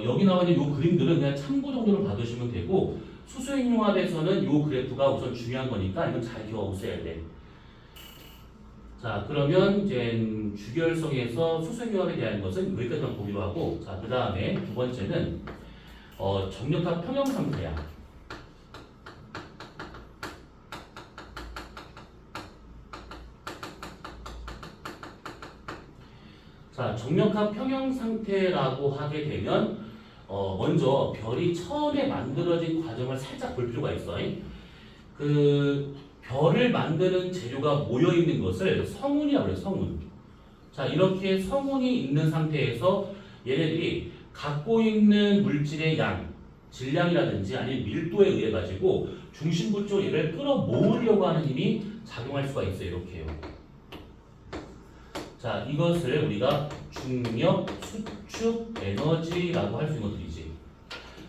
여기 나와 있는 요 그림들은 그냥 참고 정도로 봐두시면 되고 수소액 융합에서는 요 그래프가 우선 중요한 거니까 이건 잘 기억하셔야 돼. 자, 그러면 이제 주결성에서 수소액 융합에 대한 것은 여기까지만 보기로 하고, 자, 그 다음에 두 번째는 정력합 평형 상태야. 자, 정력합 평형 상태라고 하게 되면 먼저 별이 처음에 만들어진 과정을 살짝 볼 필요가 있어. 그 별을 만드는 재료가 모여 있는 것을 성운이라고 그래요. 성운. 자, 이렇게 성운이 있는 상태에서 얘네들이 갖고 있는 물질의 양, 질량이라든지 아니면 밀도에 의해 가지고 중심부 쪽 얘를 끌어모으려고 하는 힘이 작용할 수가 있어요. 이렇게요. 자, 이것을 우리가 중력 수축 에너지라고 할 수 있는 것들이지.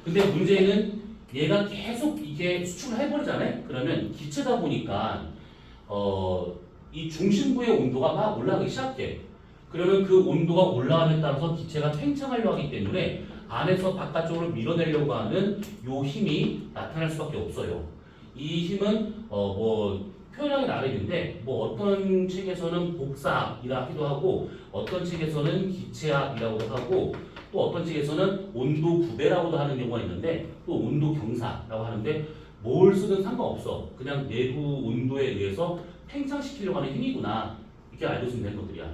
근데 문제는 얘가 계속 이게 수축을 해버리잖아요. 그러면 기체다 보니까 이 중심부의 온도가 막 올라가기 시작해. 그러면 그 온도가 올라감에 따라서 기체가 팽창하려 하기 때문에 안에서 바깥쪽으로 밀어내려고 하는 요 힘이 나타날 수밖에 없어요. 이 힘은 뭐 표현하기 나름인데 뭐 어떤 책에서는 복사압이라 하기도 하고 어떤 책에서는 기체압이라고도 하고 또 어떤 책에서는 온도 부배라고도 하는 경우가 있는데 또 온도 경사라고 하는데 뭘 쓰든 상관없어. 그냥 내부 온도에 의해서 팽창시키려고 하는 힘이구나. 이렇게 알고 있으면 되는 것들이야.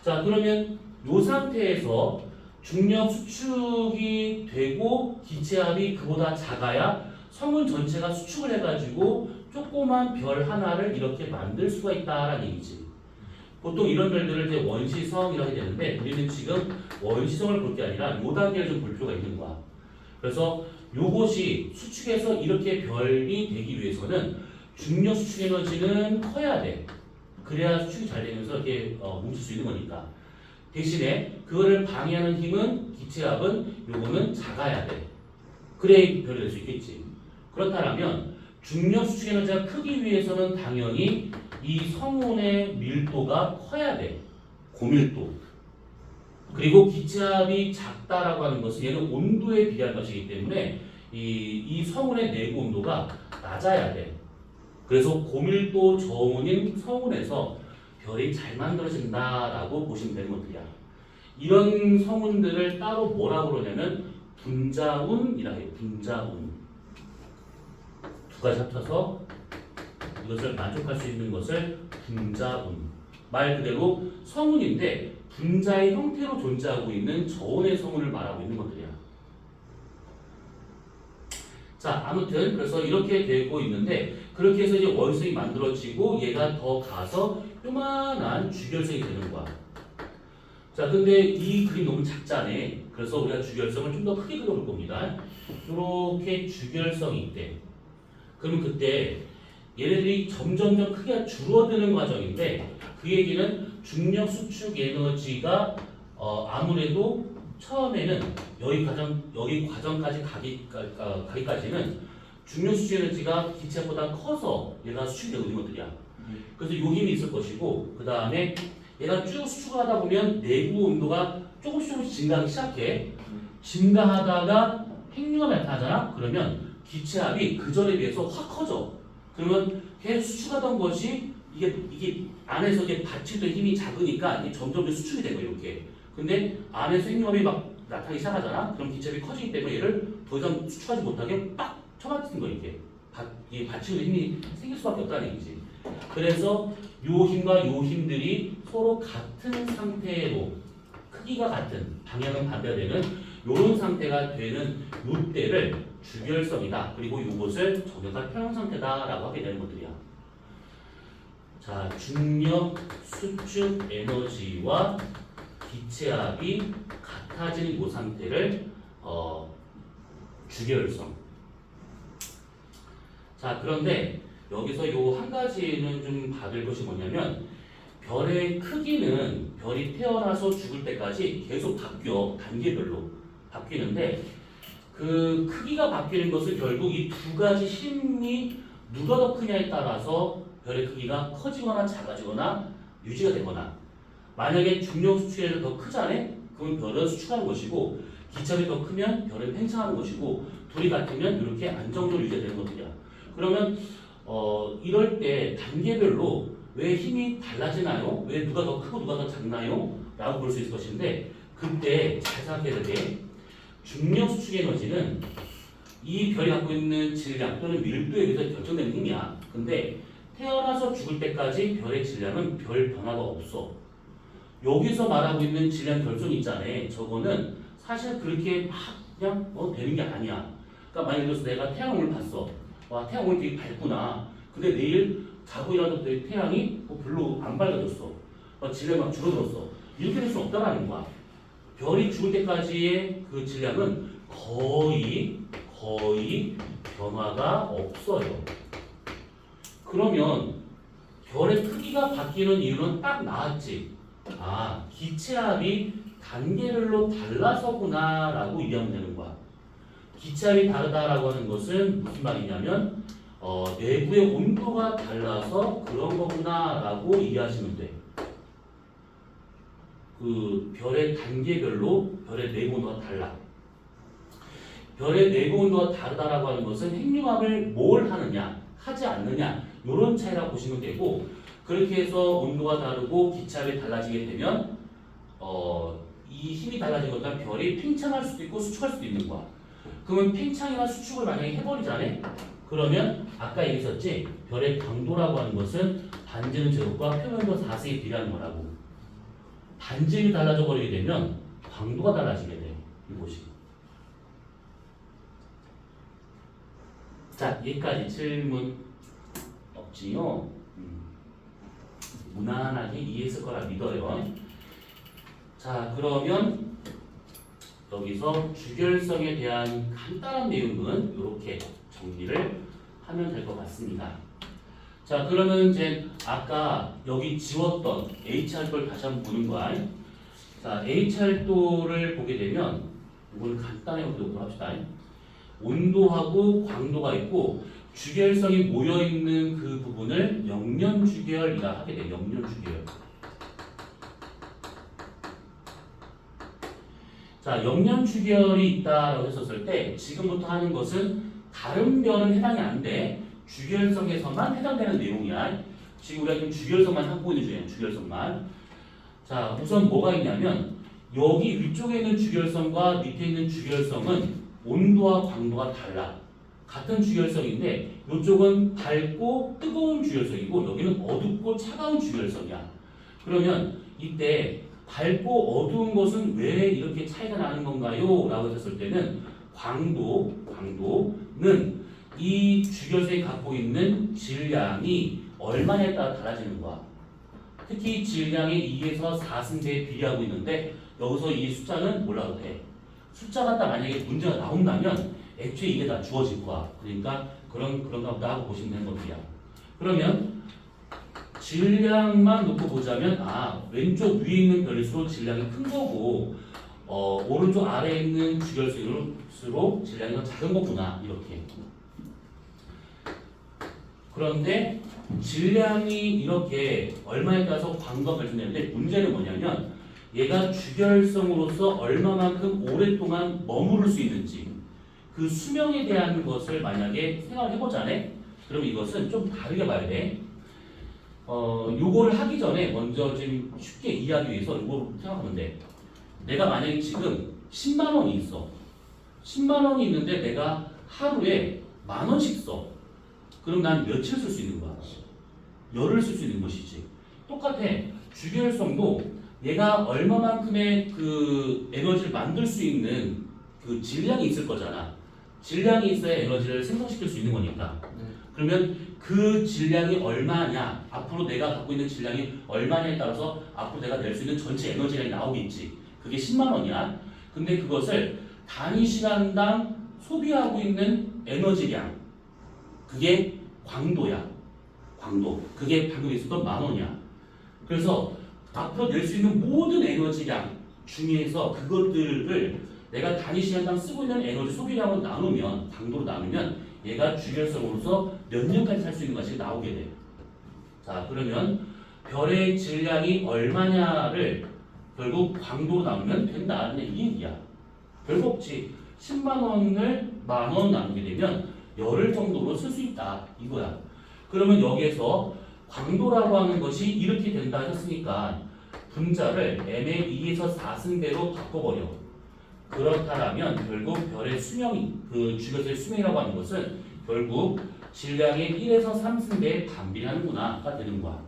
자, 그러면 이 상태에서 중력 수축이 되고 기체압이 그보다 작아야 성운 전체가 수축을 해가지고 조그만 별 하나를 이렇게 만들 수가 있다라는 얘기지. 보통 이런 별들을 이제 원시성이라고 해야 되는데 우리는 지금 원시성을 볼 게 아니라 요 단계를 좀 볼 필요가 있는 거야. 그래서 요것이 수축해서 이렇게 별이 되기 위해서는 중력 수축 에너지는 커야 돼. 그래야 수축이 잘 되면서 이렇게 뭉칠 수 있는 거니까. 대신에 그거를 방해하는 힘은 기체압은 요거는 작아야 돼. 그래야 별이 될 수 있겠지. 그렇다면 중력 수축 에너지가 크기 위해서는 당연히 이 성운의 밀도가 커야 돼. 고밀도. 그리고 기체압이 작다라고 하는 것은 얘는 온도에 비례한 것이기 때문에 이 성운의 내부 온도가 낮아야 돼. 그래서 고밀도 저온인 성운에서 별이 잘 만들어진다라고 보시면 되는 것들이야. 이런 성운들을 따로 뭐라고 그러냐면 분자운이라 해요. 분자운. 두 가지 합쳐서 이것을 만족할 수 있는 것을 분자운. 말 그대로 성운인데 분자의 형태로 존재하고 있는 저온의 성운을 말하고 있는 것들이야. 자, 아무튼 그래서 이렇게 되고 있는데 그렇게 해서 이제 원성이 만들어지고 얘가 더 가서 요만한 주결성이 되는 거야. 자, 근데 이 그림 너무 작잖아요. 그래서 우리가 주결성을 좀 더 크게 그려볼 겁니다. 이렇게 주결성이 있대. 그러면 그때 얘네들이 점점점 크기가 줄어드는 과정인데 그 얘기는 중력 수축 에너지가 아무래도 처음에는 여기 과정까지 가기까지는 중력 수축 에너지가 기체보다 커서 얘가 수축이 되고 있는 것들이야. 그래서 요 힘이 있을 것이고 그 다음에 얘가 쭉 수축하다 보면 내부 온도가 조금씩 증가하기 시작해. 증가하다가 핵융합이 나타나잖아. 그러면 기체압이 그 전에 비해서 확 커져. 그러면 계속 수축하던 것이 이게 안에서 이게 받치던 힘이 작으니까 이게 점점 수축이 되고 이렇게. 근데 안에서 핵융합이 막 나타나기 시작하잖아. 그럼 기체압이 커지기 때문에 얘를 더 이상 수축하지 못하게 빡 쳐맞는 거 이렇게. 이 받치는 힘이 생길 수밖에 없다는 얘기지. 그래서 요 힘과 요 힘들이 서로 같은 상태로 크기가 같은 방향은 반대가 되는 요런 상태가 되는 요때를 주결성이다. 그리고 요것을 정역할 평형 상태다라고 하게 되는 것들이야. 자, 중력 수축 에너지와 기체압이 같아지는 요 상태를 주결성. 자, 그런데 여기서 요 한 가지는 좀 받을 것이 뭐냐면 별의 크기는 별이 태어나서 죽을 때까지 계속 바뀌어. 단계별로 바뀌는데 그 크기가 바뀌는 것은 결국 이 두 가지 힘이 누가 더 크냐에 따라서 별의 크기가 커지거나 작아지거나 유지가 되거나. 만약에 중력 수축이 더 크잖아? 그러면 별은 수축하는 것이고 기체압이 더 크면 별은 팽창하는 것이고 둘이 같으면 이렇게 안정적으로 유지가 되는 것들이야. 그러면 이럴 때 단계별로 왜 힘이 달라지나요? 왜 누가 더 크고 누가 더 작나요? 라고 볼 수 있을 것인데 그때 잘 생각해야 돼. 중력 수축 에너지는 이 별이 갖고 있는 질량 또는 밀도에 의해서 결정되는 힘이야. 근데 태어나서 죽을 때까지 별의 질량은 별 변화가 없어. 여기서 말하고 있는 질량 결손이 있잖아요. 저거는 사실 그렇게 막 그냥 되는 게 아니야. 그러니까 만약에 들어서 내가 태양을 봤어. 와, 태양 오늘 되게 밝구나. 근데 내일 자고 일어나도 태양이 별로 안 밝아졌어. 질량이 막 줄어들었어. 이렇게 될 수는 없다라는 거야. 별이 죽을 때까지의 그 질량은 거의 변화가 없어요. 그러면 별의 크기가 바뀌는 이유는 딱 나왔지. 아, 기체압이 단계별로 달라서구나 라고 이해하면 되는 거야. 기체압이 다르다라고 하는 것은 무슨 말이냐면 내부의 온도가 달라서 그런 거구나 라고 이해하시면 돼. 그 별의 단계별로 별의 내부 온도가 달라. 별의 내부 온도가 다르다라고 하는 것은 핵융합을 뭘 하느냐 하지 않느냐 이런 차이라고 보시면 되고, 그렇게 해서 온도가 다르고 기체압이 달라지게 되면 이 힘이 달라진 거니까 별이 팽창할 수도 있고 수축할 수도 있는 거야. 그러면 팽창이나 수축을 만약에 해버리잖아. 그러면 아까 얘기했었지, 별의 강도라고 하는 것은 반지름 제곱과 표면도 4에 비례하는 거라고. 반지름이 달라져 버리게 되면 광도가 달라지게 돼. 이것이. 자, 여기까지 질문 없지요? 무난하게 이해했을 거라 믿어요. 자, 그러면 여기서 주결성에 대한 간단한 내용은 이렇게 정리를 하면 될 것 같습니다. 자, 그러면 이제 아까 여기 지웠던 H활도를 다시 한번 보는 거야. 자, H활도를 보게 되면 이걸 간단하게 보도록 합시다. 온도하고 광도가 있고 주결성이 모여있는 그 부분을 영연주결이라 하게 돼요. 영연주결. 자, 영연주결이 있다라고 했었을 때 지금부터 하는 것은 다른 별은 해당이 안 돼. 주결성에서만 해당되는 내용이야. 지금 우리가 지금 주결성만 하고 있는 중이에요. 주결성만. 자, 우선 뭐가 있냐면 여기 위쪽에 있는 주결성과 밑에 있는 주결성은 온도와 광도가 달라. 같은 주결성인데 이쪽은 밝고 뜨거운 주결성이고 여기는 어둡고 차가운 주결성이야. 그러면 이때 밝고 어두운 것은 왜 이렇게 차이가 나는 건가요? 라고 했을 때는 광도는 이 주결성이 갖고 있는 질량이 얼마냐에 따라 달라지는 거야. 특히 질량이 2에서 4승대에 비례하고 있는데 여기서 이 숫자는 뭐라고 해? 숫자가 딱 만약에 문제가 나온다면 애초에 이게 다 주어질 거야. 그러니까 그런가 보다 하고 보시면 되는 겁니다. 그러면 질량만 놓고 보자면 왼쪽 위에 있는 별일수록 질량이 큰 거고 오른쪽 아래에 있는 주결성일수록 질량이 더 작은 거구나. 이렇게. 그런데 질량이 이렇게 얼마에 따라서 광도가 발생되는데 문제는 뭐냐면 얘가 주결성으로서 얼마만큼 오랫동안 머무를 수 있는지 그 수명에 대한 것을 만약에 생각을 해보자네. 그럼 이것은 좀 다르게 봐야 돼. 요거를 하기 전에 먼저 좀 쉽게 이해하기 위해서 요거 생각하면 돼. 내가 만약에 지금 10만 원이 있어. 10만 원이 있는데 내가 하루에 10,000원씩 써. 그럼 난 며칠 쓸 수 있는 거야? 열흘 쓸 수 있는 것이지. 똑같아. 주결성도 얘가 얼마만큼의 그 에너지를 만들 수 있는 그 질량이 있을 거잖아. 질량이 있어야 에너지를 생성시킬 수 있는 거니까. 그러면 그 질량이 얼마냐, 앞으로 내가 갖고 있는 질량이 얼마냐에 따라서 앞으로 내가 낼 수 있는 전체 에너지량이 나오겠지. 그게 10만 원이야. 근데 그것을 단위 시간당 소비하고 있는 에너지량, 그게 광도야. 광도. 그게 방금 있었던 10,000원이야. 그래서 앞으로 낼 수 있는 모든 에너지량 중에서 그것들을 내가 단위 시간당 쓰고 있는 에너지 소비량으로 나누면, 강도로 나누면 얘가 주결성으로서 몇 년까지 살 수 있는 것이 나오게 돼. 자, 그러면 별의 질량이 얼마냐를 결국 광도로 나누면 된다는 얘기야. 별거 없지. 10만 원을 10,000원 나누게 되면 열흘 정도로 쓸 수 있다. 이거야. 그러면 여기에서 광도라고 하는 것이 이렇게 된다 했으니까 분자를 m의 2에서 4승배로 바꿔버려. 그렇다면 결국 별의 수명이, 그 주결성의 수명이라고 하는 것은 결국 질량의 1에서 3승배에 반비례하는구나가 되는 거야.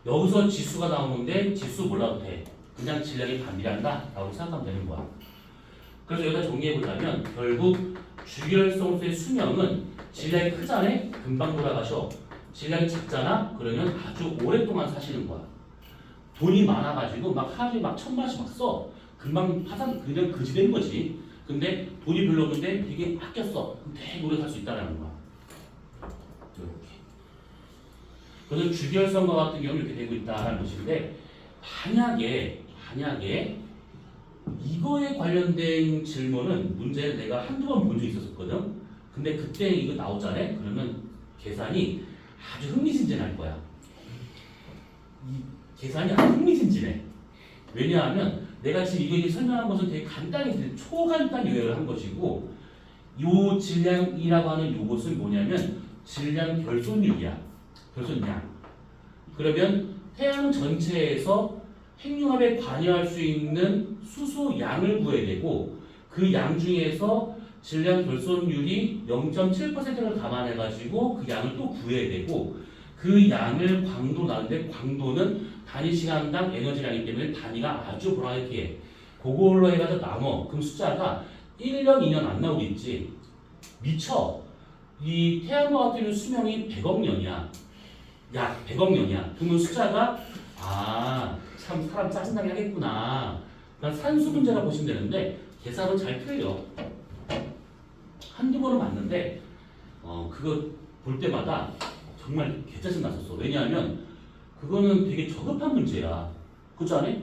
여기서 지수가 나오는데 지수 몰라도 돼. 그냥 질량이 반비례한다 라고 생각하면 되는 거야. 그래서 여기다 정리해보자면 결국 주결성으로서의 수명은 질량이 크잖아? 금방 돌아가셔. 질량이 작잖아? 그러면 아주 오랫동안 사시는 거야. 돈이 많아가지고 막 하루에 막 1,000만원씩 막 써. 금방 파산 그냥 그지 되는 거지. 근데 돈이 별로 없는데 되게 아꼈어. 그럼 되게 오래 살 수 있다는 거야. 이렇게. 그래서 주결선과 같은 경우는 이렇게 되고 있다는 것인데 만약에 이거에 관련된 질문은 문제를 내가 한두 번 본 적이 있었거든. 근데 그때 이거 나오잖아. 그러면 계산이 아주 흥미진진할 거야. 이 계산이 아주 흥미진진해. 왜냐하면 내가 지금 이거 설명한 것은 되게 간단히 초간단 요약을 한 것이고 요 질량이라고 하는 요것은 뭐냐면 질량 결손율이야. 결손량. 그러면 태양 전체에서 핵융합에 관여할 수 있는 수소 양을 구해야 되고 그 양 중에서 질량 결손율이 0.7%를 감안해가지고 그 양을 또 구해야 되고 그 양을 광도로 나누는데 광도는 단위 시간당 에너지량이기 때문에 단위가 아주 브라이트해. 그걸로 해가지고 나눠. 그럼 숫자가 1년, 2년 안 나오겠지. 미쳐. 이 태양과 같은 경우는 수명이 100억 년이야. 약 100억 년이야. 그러면 숫자가 참 사람 짜증나게 하겠구나. 그러니까 산수 문제라 보시면 되는데 계산은 잘 틀려. 한두 번은 맞는데 그거 볼 때마다 정말 개짜증 났었어. 왜냐하면 그거는 되게 저급한 문제야. 그렇지 않아?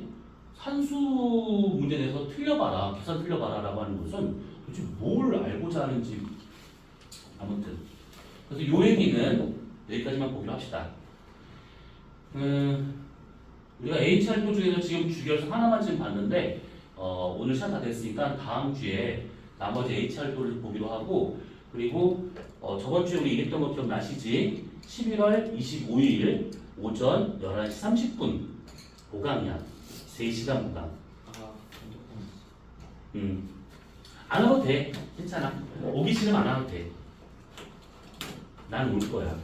산수 문제 내서 틀려봐라, 계산 틀려봐라 라고 하는 것은 도대체 뭘 알고자 하는지. 아무튼 그래서 요 얘기는 여기까지만 보기로 합시다. 우리가 HR도 중에서 지금 주결선 하나만 지금 봤는데 오늘 시간 다 됐으니까 다음 주에 나머지 HR도를 보기로 하고 그리고 저번 주에 우리 얘기했던 거 기억나시지? 11월 25일 오전 11시 30분 보강이야. 3시간 보강. 안 와도 돼. 괜찮아. 오기 싫으면 안 와도 돼. 난 올 거야.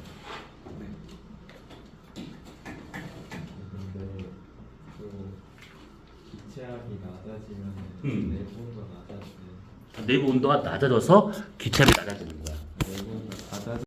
근데 그 기체압이 낮아지면 내부 온도가 낮아지네. 내부 온도가 낮아져서 기체압이 낮아지는 거야. 내부 온도가